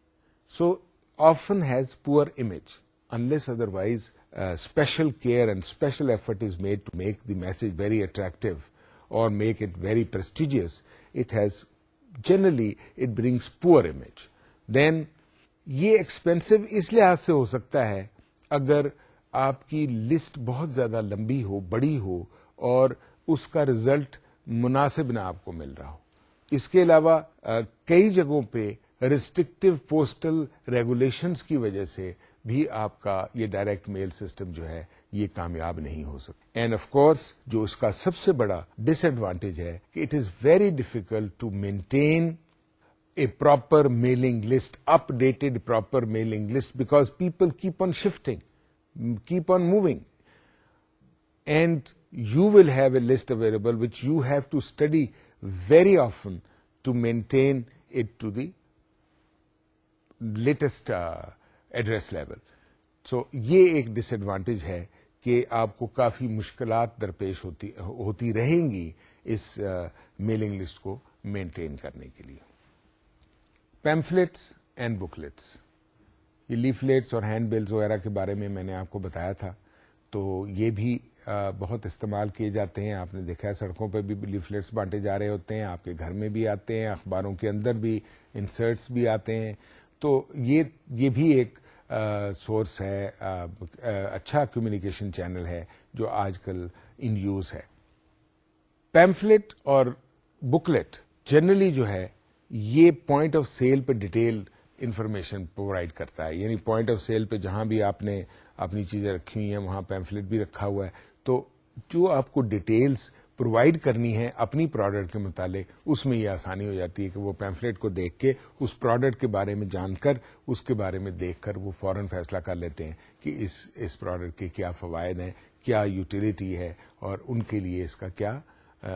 سو آفن ہیز پور image unless otherwise special care and special effort is made to make the message very attractive or make it very prestigious. Generally it brings poor image. Then یہ ایکسپینسو اس لحاظ سے ہو سکتا ہے اگر آپ کی لسٹ بہت زیادہ لمبی ہو، بڑی ہو، اور اس کا رزلٹ مناسب نہ آپ کو مل رہا ہو. اس کے علاوہ کئی جگہوں پہ ریسٹرکٹیو پوسٹل ریگولیشنز کی وجہ سے بھی آپ کا یہ ڈائریکٹ میل سسٹم جو ہے یہ کامیاب نہیں ہو سکتا. اینڈ آف کورس جو اس کا سب سے بڑا ڈس ایڈوانٹیج ہے کہ it is very difficult to maintain a proper mailing list, updated proper mailing list, because people keep on shifting, keep on moving, and you will have a list available which you have to study very often to maintain it to the latest address level. So یہ ایک ڈس ایڈوانٹیج ہے کہ آپ کو کافی مشکلات درپیش ہوتی رہیں گی اس میلنگ لسٹ کو مینٹین کرنے کے لیے. پیمفلیٹس اینڈ بکلیٹس، یہ لیفلیٹس اور ہینڈ بلز وغیرہ کے بارے میں نے آپ کو بتایا تھا. تو یہ بھی بہت استعمال کیے جاتے ہیں. آپ نے دیکھا ہے سڑکوں پہ بھی لیفلیٹس بانٹے جا رہے ہوتے ہیں، آپ کے گھر میں بھی آتے ہیں، اخباروں کے اندر بھی انسرٹس بھی آتے ہیں. تو یہ بھی ایک سورس ہے، اچھا کمیونیکیشن چینل ہے جو آج کل ان یوز ہے. پیمفلیٹ اور بکلیٹ جنرلی جو ہے یہ پوائنٹ آف سیل پہ ڈیٹیل انفارمیشن پرووائڈ کرتا ہے. یعنی پوائنٹ آف سیل پہ جہاں بھی آپ نے اپنی چیزیں رکھی ہوئی ہیں وہاں پیمفلیٹ بھی رکھا ہوا ہے. تو جو آپ کو ڈیٹیلز پرووائڈ کرنی ہے اپنی پروڈکٹ کے متعلق، اس میں یہ آسانی ہو جاتی ہے کہ وہ پیمفلیٹ کو دیکھ کے اس پروڈکٹ کے بارے میں جان کر، اس کے بارے میں دیکھ کر وہ فوراً فیصلہ کر لیتے ہیں کہ اس پروڈکٹ کے کیا فوائد ہیں، کیا یوٹیلیٹی ہے، اور ان کے لیے اس کا کیا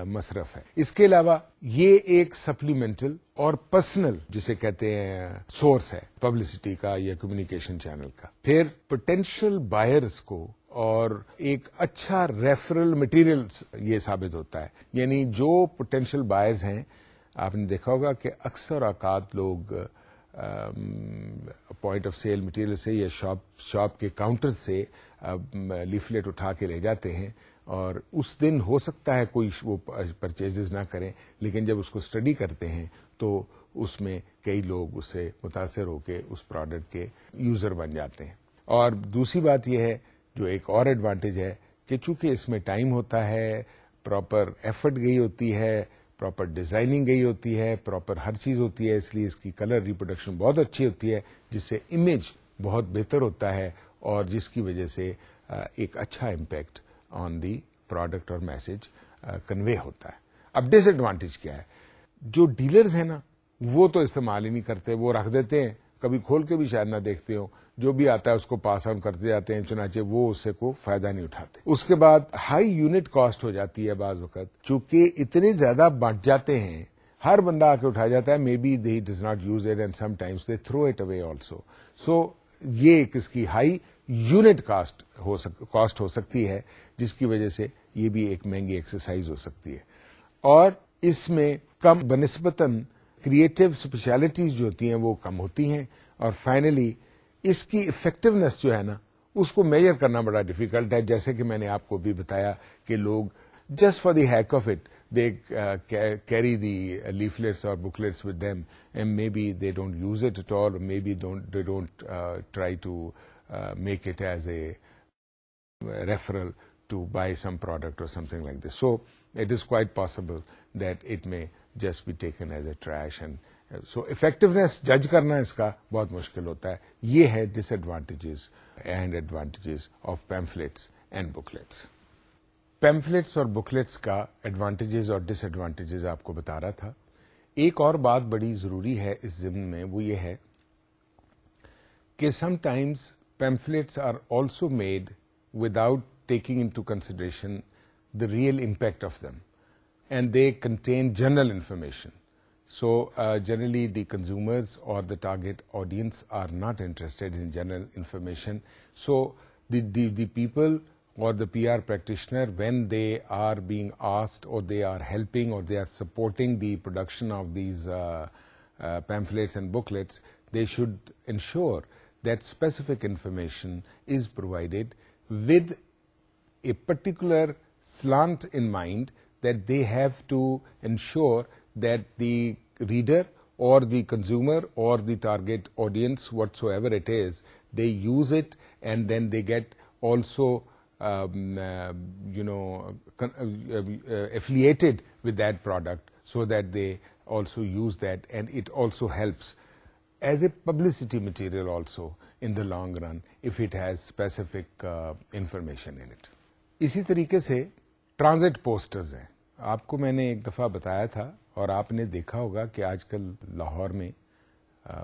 مصرف ہے. اس کے علاوہ یہ ایک سپلیمنٹل اور پرسنل جسے کہتے ہیں سورس ہے پبلسٹی کا یا کمیونیکیشن چینل کا. پھر پوٹینشیل بائرز کو اور ایک اچھا ریفرل مٹیریل یہ ثابت ہوتا ہے. یعنی جو پوٹینشیل بائرز ہیں، آپ نے دیکھا ہوگا کہ اکثر اوقات لوگ پوائنٹ آف سیل مٹیریل سے یا شاپ کے کاؤنٹر سے لیفلیٹ اٹھا کے لے جاتے ہیں، اور اس دن ہو سکتا ہے کوئی وہ پرچیزز نہ کریں، لیکن جب اس کو اسٹڈی کرتے ہیں تو اس میں کئی لوگ اس سے متاثر ہو کے اس پروڈکٹ کے یوزر بن جاتے ہیں. اور دوسری بات یہ ہے جو ایک اور ایڈوانٹیج ہے کہ چونکہ اس میں ٹائم ہوتا ہے، پراپر ایفرٹ گئی ہوتی ہے، پراپر ڈیزائننگ گئی ہوتی ہے، پراپر ہر چیز ہوتی ہے، اس لیے اس کی کلر ریپروڈکشن بہت اچھی ہوتی ہے، جس سے امیج بہت بہتر ہوتا ہے اور جس کی وجہ سے ایک اچھا امپیکٹ آن دی پروڈکٹ اور میسج کنوے ہوتا ہے. اب ڈس ایڈوانٹیج کیا ہے؟ جو ڈیلرز ہیں نا وہ تو استعمال ہی نہیں کرتے, وہ رکھ دیتے ہیں, کبھی کھول کے بھی شاید نہ دیکھتے ہو, جو بھی آتا ہے اس کو پاس آن کرتے جاتے ہیں, چنانچہ وہ اس سے کو فائدہ نہیں اٹھاتے. اس کے بعد ہائی یونٹ کاسٹ ہو جاتی ہے بعض وقت, چونکہ اتنے زیادہ بانٹ جاتے ہیں, ہر بندہ آ کے اٹھا جاتا ہے, maybe they does not use it and sometimes they throw it away also. So یہ کس کی ہائی یونٹ کاسٹ ہو سکتی ہے, جس کی وجہ سے یہ بھی ایک مہنگی ایکسرسائز ہو سکتی ہے. اور اس میں کم بنسبتاً کریٹو اسپیشلٹیز جو ہوتی ہیں وہ کم ہوتی ہیں. اور فائنلی اس کی افیکٹونیس جو ہے نا اس کو میجر کرنا بڑا ڈیفیکلٹ ہے. جیسے کہ میں نے آپ کو بھی بتایا کہ لوگ just for the heck of it they carry the leaflets اور booklets with them and maybe they don't use it at all, maybe they don't try to make it as a referral to buy some product or something like this. So it is quite possible that it may just be taken as a trash, and so effectiveness judge کرنا اس کا بہت مشکل ہوتا ہے. یہ ہے disadvantages and advantages of pamphlets and booklets. pamphlets اور booklets کا advantages اور disadvantages آپ کو بتا رہا تھا. ایک اور بات بڑی ضروری ہے اس ضمن میں, وہ یہ ہے کہ sometimes pamphlets are also made without taking into consideration the real impact of them, and they contain general information. So generally the consumers or the target audience are not interested in general information. So the people or the PR practitioner, when they are being asked or they are helping or they are supporting the production of these pamphlets and booklets, they should ensure that specific information is provided with a particular slant in mind, that they have to ensure that the reader or the consumer or the target audience, whatsoever it is, they use it and then they get also affiliated with that product, so that they also use that, and it also helps as a publicity material also in the long run if it has specific information in it. اسی طریقے سے ٹرانزٹ پوسٹرز ہیں. آپ کو میں نے ایک دفعہ بتایا تھا اور آپ نے دیکھا ہوگا کہ آج کل لاہور میں,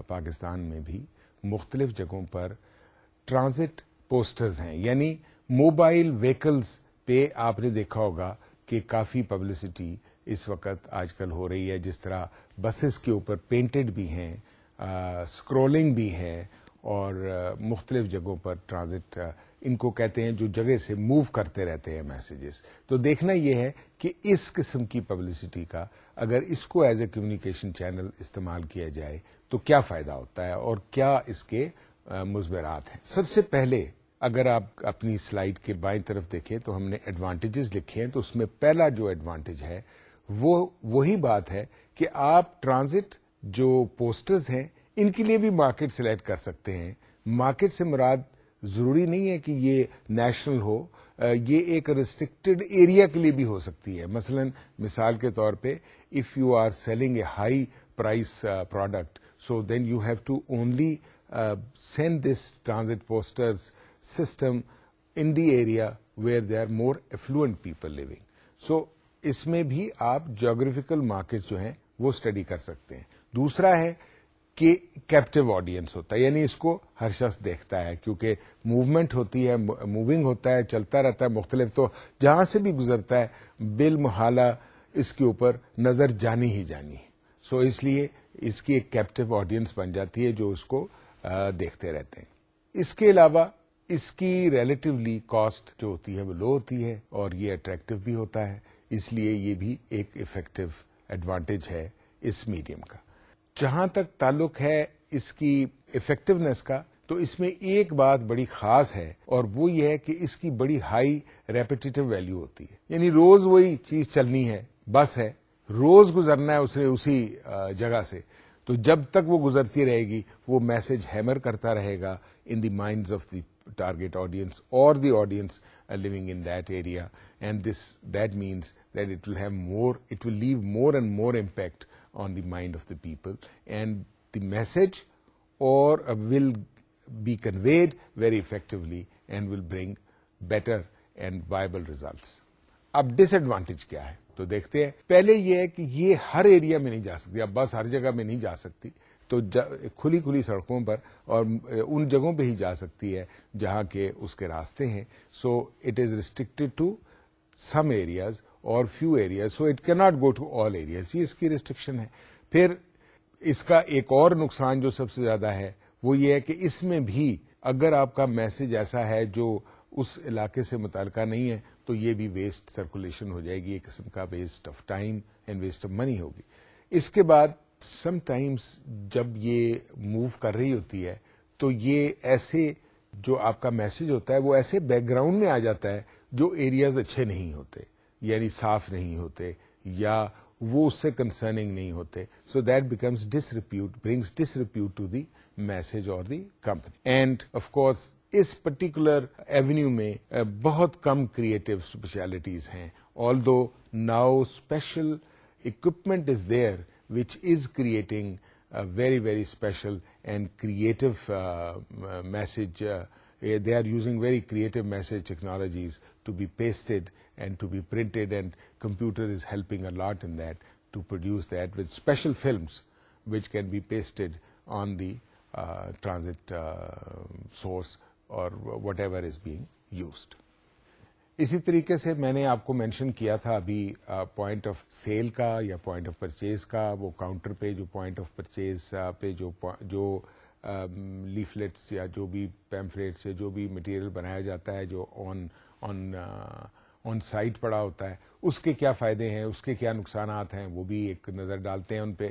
پاکستان میں بھی مختلف جگہوں پر ٹرانزٹ پوسٹرز ہیں, یعنی موبائل ویکلز پہ آپ نے دیکھا ہوگا کہ کافی پبلسٹی اس وقت آج کل ہو رہی ہے. جس طرح بسز کے اوپر پینٹڈ بھی ہیں, اسکرولنگ بھی ہے, اور مختلف جگہوں پر ٹرانزٹ ان کو کہتے ہیں جو جگہ سے موو کرتے رہتے ہیں میسیجز. تو دیکھنا یہ ہے کہ اس قسم کی پبلسٹی کا اگر اس کو ایز اے کمیونیکیشن چینل استعمال کیا جائے تو کیا فائدہ ہوتا ہے اور کیا اس کے مضمرات ہیں. سب سے پہلے اگر آپ اپنی سلائیڈ کے بائیں طرف دیکھیں تو ہم نے ایڈوانٹیجز لکھے ہیں. تو اس میں پہلا جو ایڈوانٹیج ہے وہ وہی بات ہے کہ آپ ٹرانزٹ جو پوسٹرز ہیں ان کے لیے بھی مارکیٹ سلیکٹ کر سکتے ہیں. مارکیٹ سے مراد ضروری نہیں ہے کہ یہ نیشنل ہو, یہ ایک ریسٹرکٹڈ ایریا کے لیے بھی ہو سکتی ہے. مثال کے طور پہ if you are selling a high price product, so then you have to only send this transit posters system in the area where there are more affluent people living. So اس میں بھی آپ جیوگرافیکل مارکیٹ جو ہیں وہ اسٹڈی کر سکتے ہیں. دوسرا ہے کہ کیپٹیو آڈینس ہوتا ہے, یعنی اس کو ہر شخص دیکھتا ہے کیونکہ موومنٹ ہوتی ہے, موونگ ہوتا ہے, چلتا رہتا ہے مختلف, تو جہاں سے بھی گزرتا ہے بالمحالہ اس کے اوپر نظر جانی ہی جانی. سو اس لیے اس کی ایک کیپٹیو آڈینس بن جاتی ہے جو اس کو دیکھتے رہتے ہیں. اس کے علاوہ اس کی ریلیٹیولی کاسٹ جو ہوتی ہے وہ لو ہوتی ہے اور یہ اٹریکٹیو بھی ہوتا ہے, اس لیے یہ بھی ایک افیکٹو ایڈوانٹیج ہے اس میڈیم کا. جہاں تک تعلق ہے اس کی افیکٹونیس کا, تو اس میں ایک بات بڑی خاص ہے اور وہ یہ ہے کہ اس کی بڑی ہائی ریپیٹیٹو ویلیو ہوتی ہے. یعنی روز وہی چیز چلنی ہے, بس ہے, روز گزرنا ہے اسے اسی جگہ سے, تو جب تک وہ گزرتی رہے گی وہ میسج ہیمر کرتا رہے گا in the minds of the target audience اور the audience living in that area, and that means that it will leave more and more impact on the mind of the people, and the message will be conveyed very effectively and will bring better and viable results. اب ڈس ایڈوانٹیج کیا ہے تو دیکھتے ہیں. پہلے یہ ہے کہ یہ ہر ایریا میں نہیں جا سکتی, اب بس ہر جگہ میں نہیں جا سکتی, تو کھلی سڑکوں پر اور ان جگہوں پہ ہی جا سکتی ہے جہاں کے اس کے راستے ہیں. So it is restricted to some areas or few areas, so it کی not go to all areas. یہ اس کی ریسٹرکشن ہے. پھر اس کا ایک اور نقصان جو سب سے زیادہ ہے وہ یہ ہے کہ اس میں بھی اگر آپ کا میسج ایسا ہے جو اس علاقے سے متعلقہ نہیں ہے تو یہ بھی ویسٹ سرکولیشن ہو جائے گی, ایک قسم کا waste of time and waste of money ہوگی. اس کے بعد سم ٹائمز جب یہ موو کر رہی ہوتی ہے تو یہ ایسے جو آپ کا میسج ہوتا ہے وہ ایسے بیک گراؤنڈ میں آ جاتا ہے جو ایریاز اچھے نہیں ہوتے, یعنی صاف نہیں ہوتے یا وہ اس سے کنسرننگ نہیں ہوتے. So that becomes disrepute, brings disrepute to the message اور the company. And of course اس پرٹیکولر ایونیو میں بہت کم کریٹو اسپیشلٹیز ہیں, although now special equipment is there which is creating a very, very special and creative message. They are using very creative message technologies to be pasted and to be printed, and computer is helping a lot in that to produce that with special films which can be pasted on the transit source or whatever is being used. اسی طریقے سے میں نے آپ کو مینشن کیا تھا ابھی پوائنٹ آف سیل کا یا پوائنٹ آف پرچیز کا. وہ کاؤنٹر پہ جو پوائنٹ آف پرچیز پہ جو لیفلیٹس یا جو بھی پیمفلیٹس سے جو بھی مٹیریل بنایا جاتا ہے جو آن سائٹ پڑا ہوتا ہے, اس کے کیا فائدے ہیں, اس کے کیا نقصانات ہیں, وہ بھی ایک نظر ڈالتے ہیں ان پہ.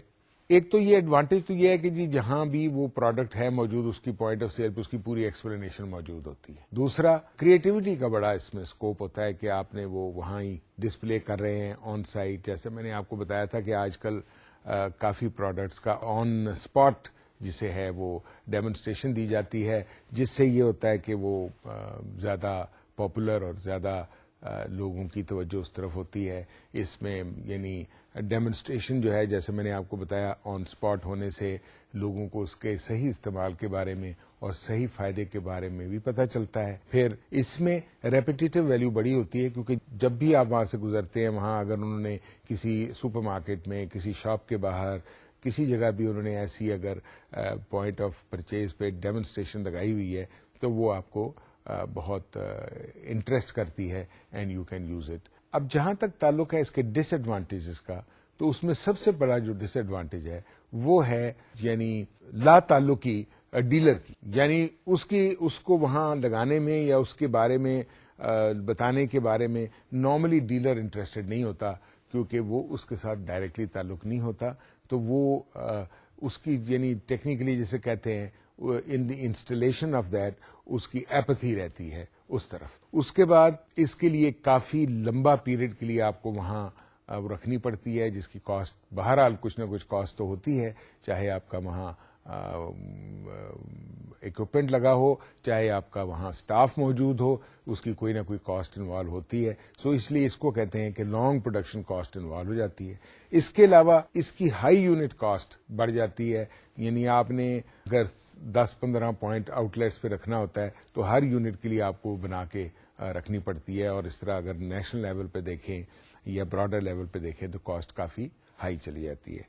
ایک تو یہ ایڈوانٹیج تو یہ ہے کہ جی جہاں بھی وہ پروڈکٹ ہے موجود اس کی پوائنٹ آف سیل پہ اس کی پوری ایکسپلینیشن موجود ہوتی ہے. دوسرا, کریٹیوٹی کا بڑا اس میں اسکوپ ہوتا ہے کہ آپ نے وہ وہاں ہی ڈسپلے کر رہے ہیں آن سائٹ. جیسے میں نے آپ کو بتایا تھا کہ آج کل کافی پروڈکٹس کا آن اسپاٹ جسے ہے وہ ڈیمونسٹریشن دی جاتی ہے, جس سے یہ ہوتا ہے کہ وہ زیادہ پاپولر اور زیادہ لوگوں کی توجہ اس طرف ہوتی ہے. اس میں یعنی ڈیمونسٹریشن جو ہے, جیسے میں نے آپ کو بتایا, آن اسپاٹ ہونے سے لوگوں کو اس کے صحیح استعمال کے بارے میں اور صحیح فائدے کے بارے میں بھی پتہ چلتا ہے. پھر اس میں ریپیٹیٹو ویلیو بڑی ہوتی ہے کیونکہ جب بھی آپ وہاں سے گزرتے ہیں, وہاں اگر انہوں نے کسی سپر مارکیٹ میں, کسی شاپ کے باہر, کسی جگہ بھی انہوں نے ایسی اگر پوائنٹ آف پرچیز پہ ڈیمونسٹریشن لگائی ہوئی ہے تو وہ آپ کو بہت انٹرسٹ کرتی ہے and you can use it. اب جہاں تک تعلق ہے اس کے ڈس ایڈوانٹیجز کا, تو اس میں سب سے بڑا جو ڈس ایڈوانٹیج ہے وہ ہے یعنی لا تعلقی ڈیلر کی, یعنی اس کو وہاں لگانے میں یا اس کے بارے میں بتانے کے بارے میں نارملی ڈیلر انٹرسٹڈ نہیں ہوتا کیونکہ وہ اس کے ساتھ ڈائریکٹلی تعلق نہیں ہوتا. تو وہ اس کی یعنی ٹیکنیکلی جسے کہتے ہیں ان دی انسٹالیشن آف دیٹ اس کی ایپتھی رہتی ہے اس طرف. اس کے بعد اس کے لیے کافی لمبا پیریڈ کے لیے آپ کو وہاں رکھنی پڑتی ہے, جس کی کاسٹ بہرحال کچھ نہ کچھ کاسٹ تو ہوتی ہے, چاہے آپ کا وہاں اکوپمنٹ لگا ہو, چاہے آپ کا وہاں سٹاف موجود ہو, اس کی کوئی نہ کوئی کاسٹ انوالو ہوتی ہے. سو اس لیے اس کو کہتے ہیں کہ لانگ پروڈکشن کاسٹ انوالو ہو جاتی ہے. اس کے علاوہ اس کی ہائی یونٹ کاسٹ بڑھ جاتی ہے, یعنی آپ نے اگر 10-15 پوائنٹ آؤٹ لیٹس پہ رکھنا ہوتا ہے تو ہر یونٹ کے لیے آپ کو بنا کے رکھنی پڑتی ہے, اور اس طرح اگر نیشنل لیول پہ دیکھیں یا براڈر لیول پہ دیکھیں تو کاسٹ کافی ہائی چلی جاتی ہے.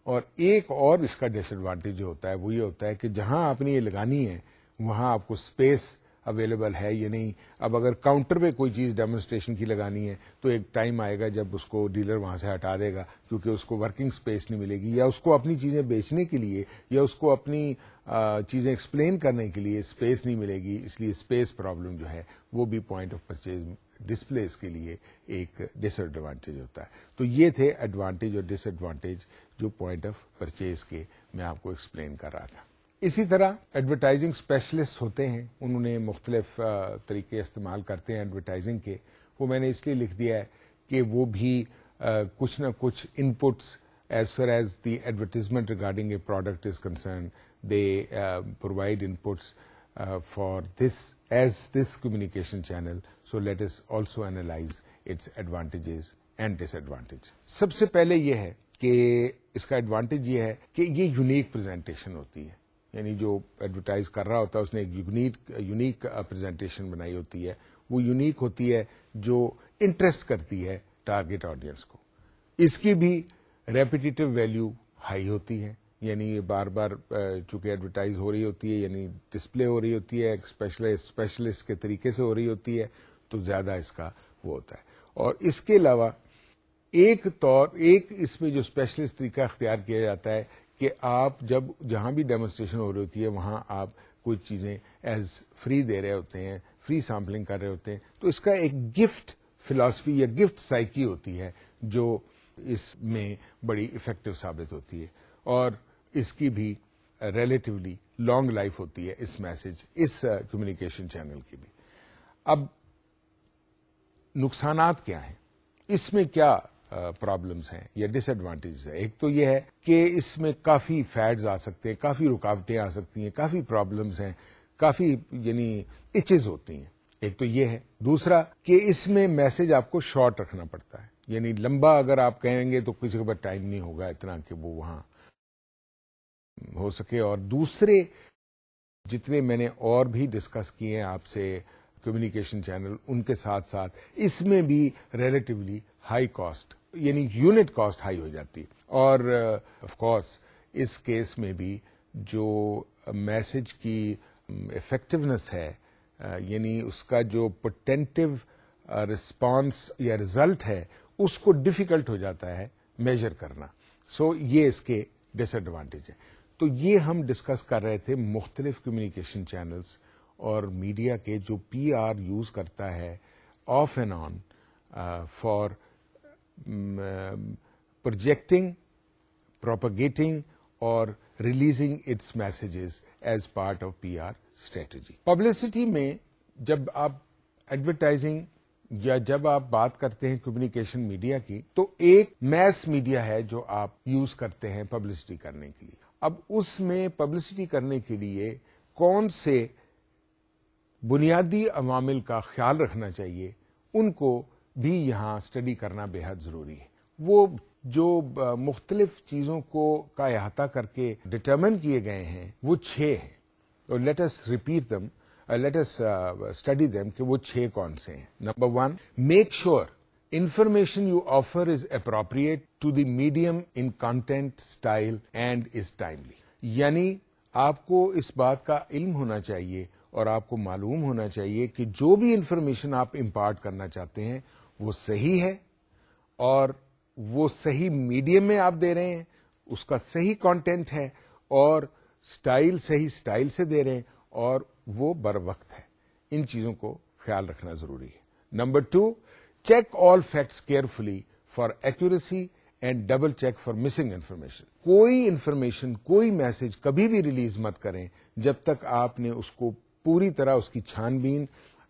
اور ایک اور اس کا ڈس ایڈوانٹیج جو ہوتا ہے وہ یہ ہوتا ہے کہ جہاں آپ نے یہ لگانی ہے وہاں آپ کو اسپیس اویلیبل ہے یا نہیں. اب اگر کاؤنٹر پہ کوئی چیز ڈیمونسٹریشن کی لگانی ہے تو ایک ٹائم آئے گا جب اس کو ڈیلر وہاں سے ہٹا دے گا کیونکہ اس کو ورکنگ اسپیس نہیں ملے گی, یا اس کو اپنی چیزیں بیچنے کے لیے یا اس کو اپنی چیزیں ایکسپلین کرنے کے لیے اسپیس نہیں ملے گی. اس لیے اسپیس پرابلم جو ہے وہ بھی پوائنٹ آف پرچیز ڈسپلیز کے لیے ایک ڈس ایڈوانٹیج ہوتا ہے. تو یہ تھے ایڈوانٹیج اور ڈس ایڈوانٹیج جو پوائنٹ آف پرچیز کے میں آپ کو ایکسپلین کر رہا تھا. اسی طرح ایڈورٹائزنگ اسپیشلسٹ ہوتے ہیں, انہوں نے مختلف طریقے استعمال کرتے ہیں ایڈورٹائزنگ کے. وہ میں نے اس لیے لکھ دیا ہے کہ وہ بھی کچھ نہ کچھ inputs as far as the advertisement regarding a product is concern, they provide inputs for this communication channel. So let us also analyze its advantages and disadvantages. سب سے پہلے یہ ہے کہ اس کا ایڈوانٹیج یہ ہے کہ یہ یونیک پریزنٹیشن ہوتی ہے. یعنی جو ایڈورٹائز کر رہا ہوتا ہے اس نے ایک یونیک پریزنٹیشن بنائی ہوتی ہے. وہ یونیک ہوتی ہے جو انٹرسٹ کرتی ہے ٹارگیٹ آڈینس کو. اس کی بھی ریپیٹیٹو ویلیو ہائی ہوتی ہے, یعنی یہ بار بار چونکہ ایڈورٹائز ہو رہی ہوتی ہے, یعنی ڈسپلے ہو رہی ہوتی ہے, ایک اسپیشلسٹ کے طریقے سے ہو رہی ہوتی ہے, تو زیادہ اس کا وہ ہوتا ہے. اور اس کے علاوہ ایک اس میں جو اسپیشلسٹ طریقہ اختیار کیا جاتا ہے کہ آپ جب جہاں بھی ڈیمونسٹریشن ہو رہی ہوتی ہے وہاں آپ کوئی چیزیں ایز فری دے رہے ہوتے ہیں, فری سیمپلنگ کر رہے ہوتے ہیں, تو اس کا ایک گفٹ فلاسفی یا گفٹ سائیکی ہوتی ہے جو اس میں بڑی افیکٹو ثابت ہوتی ہے, اور اس کی بھی ریلیٹیولی لانگ لائف ہوتی ہے اس میسج, اس کمیونیکیشن چینل کی بھی. اب نقصانات کیا ہیں, اس میں کیا پرابلمس ہیں یا ڈس ایڈوانٹیجز ہیں؟ ایک تو یہ ہے کہ اس میں کافی فیڈز آ سکتے ہیں, کافی رکاوٹیں آ سکتی ہیں, کافی پرابلمس ہیں, کافی یعنی ایچز ہوتی ہیں. ایک تو یہ ہے. دوسرا کہ اس میں میسج آپ کو شارٹ رکھنا پڑتا ہے, یعنی لمبا اگر آپ کہیں گے تو کسی کے پاس ٹائم نہیں ہوگا اتنا کہ وہ وہاں ہو سکے. اور دوسرے جتنے میں نے اور بھی ڈسکس کیے ہیں آپ سے کمیونیکیشن چینل, ان کے ساتھ ساتھ اس میں بھی ریلیٹیولی ہائی کاسٹ, یعنی یونٹ کاسٹ ہائی ہو جاتی. اور آف کورس اس کیس میں بھی جو میسج کی افیکٹونیس ہے, یعنی اس کا جو پوٹینٹیو رسپانس یا ریزلٹ ہے, اس کو ڈیفیکلٹ ہو جاتا ہے میجر کرنا. سو یہ اس کے ڈس ایڈوانٹیج ہے. تو یہ ہم ڈسکس کر رہے تھے مختلف کمیونیکیشن چینلز اور میڈیا کے جو پی آر یوز کرتا ہے off and on for projecting, propagating اور releasing its messages as part of P R strategy. Publicity میں جب آپ ایڈورٹائزنگ یا جب آپ بات کرتے ہیں کمیونیکیشن میڈیا کی, تو ایک میس میڈیا ہے جو آپ یوز کرتے ہیں پبلسٹی کرنے کے لیے. اب اس میں پبلسٹی کرنے کے لیے کون سے بنیادی عوامل کا خیال رکھنا چاہیے, ان کو بھی یہاں اسٹڈی کرنا بے حد ضروری ہے. وہ جو مختلف چیزوں کا احاطہ کر کے ڈٹرمن کیے گئے ہیں وہ 6 ہیں. اور لیٹ اس ریپیٹ دم, لیٹ اس اسٹڈی دم کہ وہ 6 کون سے ہیں. Number 1, make sure information you offer is appropriate to the medium in content, style and is timely. یعنی آپ کو اس بات کا علم ہونا چاہیے اور آپ کو معلوم ہونا چاہیے کہ جو بھی انفارمیشن آپ امپارٹ کرنا چاہتے ہیں وہ صحیح ہے, اور وہ صحیح میڈیم میں آپ دے رہے ہیں, اس کا صحیح کانٹینٹ ہے, اور صحیح سٹائل سے دے رہے ہیں, اور وہ بر وقت ہے. ان چیزوں کو خیال رکھنا ضروری ہے. Number 2, check all facts carefully for accuracy and double check for missing information. کوئی انفارمیشن, کوئی میسج کبھی بھی ریلیز مت کریں جب تک آپ نے اس کو پوری طرح, اس کی چھان بین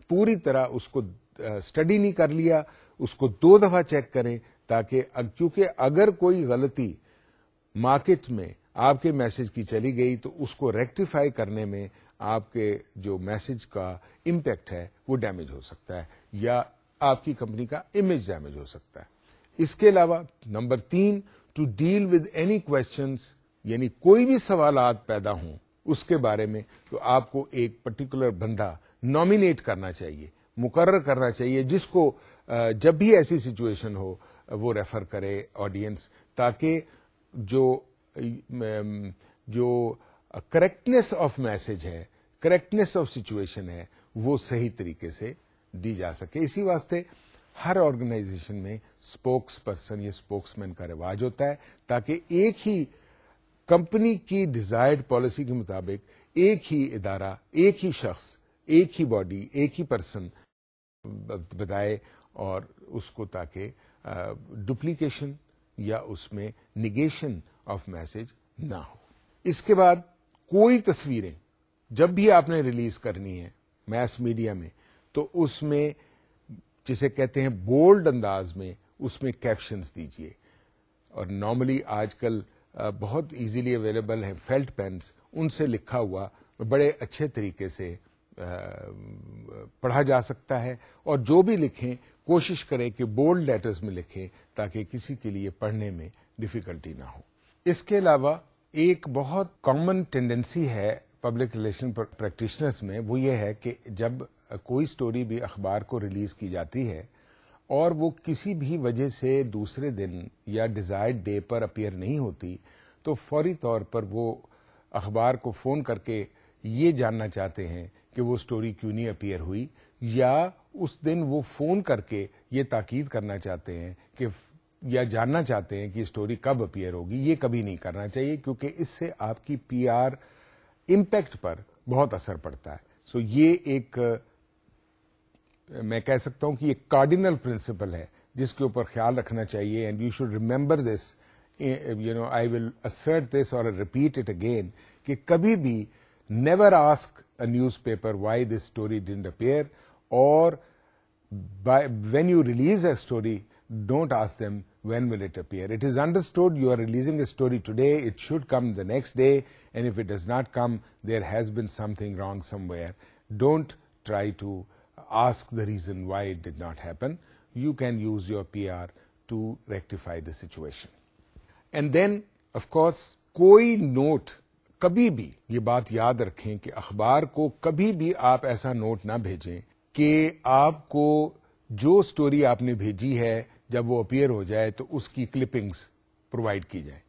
پوری طرح اس کو اسٹڈی نہیں کر لیا. اس کو 2 دفعہ چیک کریں, تاکہ کیونکہ اگر کوئی غلطی مارکیٹ میں آپ کے میسج کی چلی گئی تو اس کو ریکٹیفائی کرنے میں آپ کے جو میسج کا امپیکٹ ہے وہ ڈیمیج ہو سکتا ہے, یا آپ کی کمپنی کا امیج ڈیمیج ہو سکتا ہے. اس کے علاوہ number 3, to deal with any questions, یعنی کوئی بھی سوالات پیدا ہوں اس کے بارے میں, تو آپ کو ایک پرٹیکولر بندہ نامینیٹ کرنا چاہیے, مقرر کرنا چاہیے, جس کو جب بھی ایسی سچویشن ہو وہ ریفر کرے آڈینس, تاکہ جو کریکٹنیس آف میسج ہے, کریکٹنیس آف سچویشن ہے, وہ صحیح طریقے سے دی جا سکے. اسی واسطے ہر آرگنائزیشن میں اسپوکس پرسن یا اسپوکس مین کا رواج ہوتا ہے, تاکہ ایک ہی کمپنی کی ڈیزائرڈ پالیسی کے مطابق ایک ہی ادارہ, ایک ہی شخص, ایک ہی باڈی, ایک ہی پرسن بتائے, اور اس کو تاکہ ڈپلیکیشن یا اس میں نگیشن آف میسج نہ ہو. اس کے بعد کوئی تصویریں جب بھی آپ نے ریلیز کرنی ہے میس میڈیا میں, تو اس میں جسے کہتے ہیں بولڈ انداز میں اس میں کیپشنز دیجئے. اور نارملی آج کل بہت ایزیلی اویلیبل ہیں فیلٹ پینس, ان سے لکھا ہوا بڑے اچھے طریقے سے پڑھا جا سکتا ہے. اور جو بھی لکھیں کوشش کریں کہ بولڈ لیٹرز میں لکھیں, تاکہ کسی کے لیے پڑھنے میں ڈیفیکلٹی نہ ہو. اس کے علاوہ ایک بہت کامن ٹینڈنسی ہے پبلک ریلیشن پریکٹیشنرز میں، وہ یہ ہے کہ جب کوئی سٹوری بھی اخبار کو ریلیز کی جاتی ہے اور وہ کسی بھی وجہ سے دوسرے دن یا ڈیزائرڈ ڈے پر اپیئر نہیں ہوتی، تو فوری طور پر وہ اخبار کو فون کر کے یہ جاننا چاہتے ہیں کہ وہ سٹوری کیوں نہیں اپیئر ہوئی، یا اس دن وہ فون کر کے یہ تاکید کرنا چاہتے ہیں کہ یا جاننا چاہتے ہیں کہ یہ سٹوری کب اپیئر ہوگی. یہ کبھی نہیں کرنا چاہیے کیونکہ اس سے آپ کی پی آر امپیکٹ پر بہت اثر پڑتا ہے. سو یہ ایک میں کہہ سکتا ہوں کہ یہ کارڈینل پرنسپل ہے جس کے اوپر خیال رکھنا چاہیے. And you should remember this, I will assert this اور ریپیٹ اٹ اگین، کہ کبھی بھی never ask a newspaper why this story didn't appear, اور when you release a story, don't ask them when will it appear. It is understood you are releasing a story today, it should come the next day, and if it does not come, there has been something wrong somewhere. Don't try to ask the reason why it did not happen. You can use your PR to rectify the situation. And then, of course, کوئی نوٹ کبھی بھی، یہ بات یاد رکھیں کہ اخبار کو کبھی بھی آپ ایسا نوٹ نہ بھیجیں کہ آپ کو جو سٹوری آپ نے بھیجی ہے جب وہ اپیئر ہو جائے تو اس کی کلپنگز پرووائڈ کی جائیں.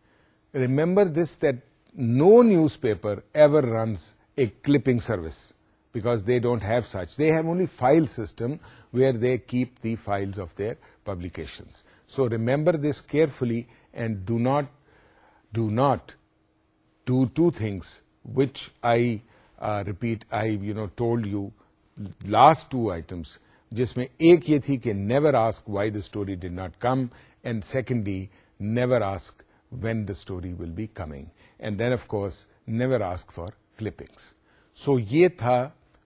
Remember this that no news paper ever runs a clipping service because they don't have such. They have only file system where they keep the files of their publications. So remember this carefully and do not do two things which I repeat. I told you last two items, جس میں ایک یہ تھی کہ never ask why the story did not come, and secondly never ask when the story will be coming, and then of course never ask for clippings. So یہ تھا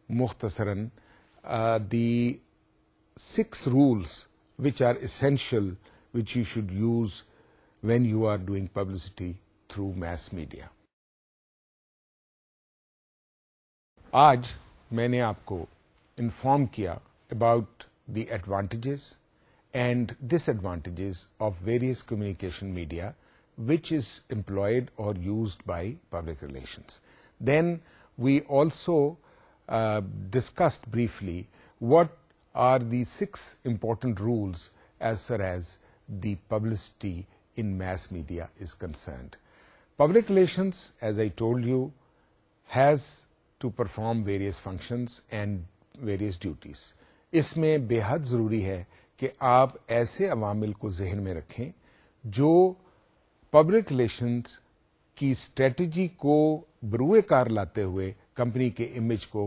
مختصراً the 6 rules which are essential, which you should use when you are doing publicity through mass media. آج میں نے آپ کو انفارم کیا about the advantages and disadvantages of various communication media which is employed or used by public relations. Then we also discussed briefly what are the 6 important rules as far as the publicity in mass media is concerned. Public relations, as I told you, has to perform various functions and various duties. اس میں بے حد ضروری ہے کہ آپ ایسے عوامل کو ذہن میں رکھیں جو پبلک ریلیشنز کی اسٹریٹجی کو بروئے کار لاتے ہوئے کمپنی کے امیج کو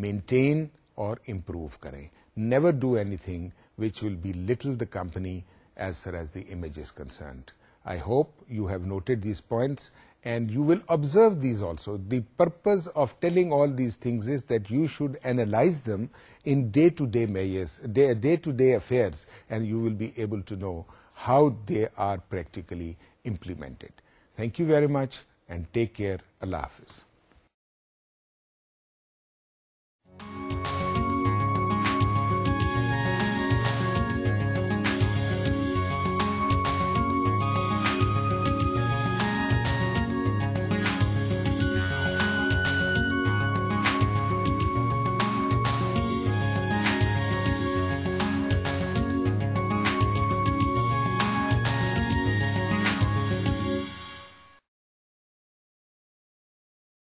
مینٹین اور امپروو کریں. Never do anything which will belittle the company as far as the image is concerned. I hope you have noted these points and you will observe these also. The purpose of telling all these things is that you should analyze them in day-to-day measures, day-to-day affairs, and you will be able to know how they are practically implemented. Thank you very much and take care. Allah Hafiz.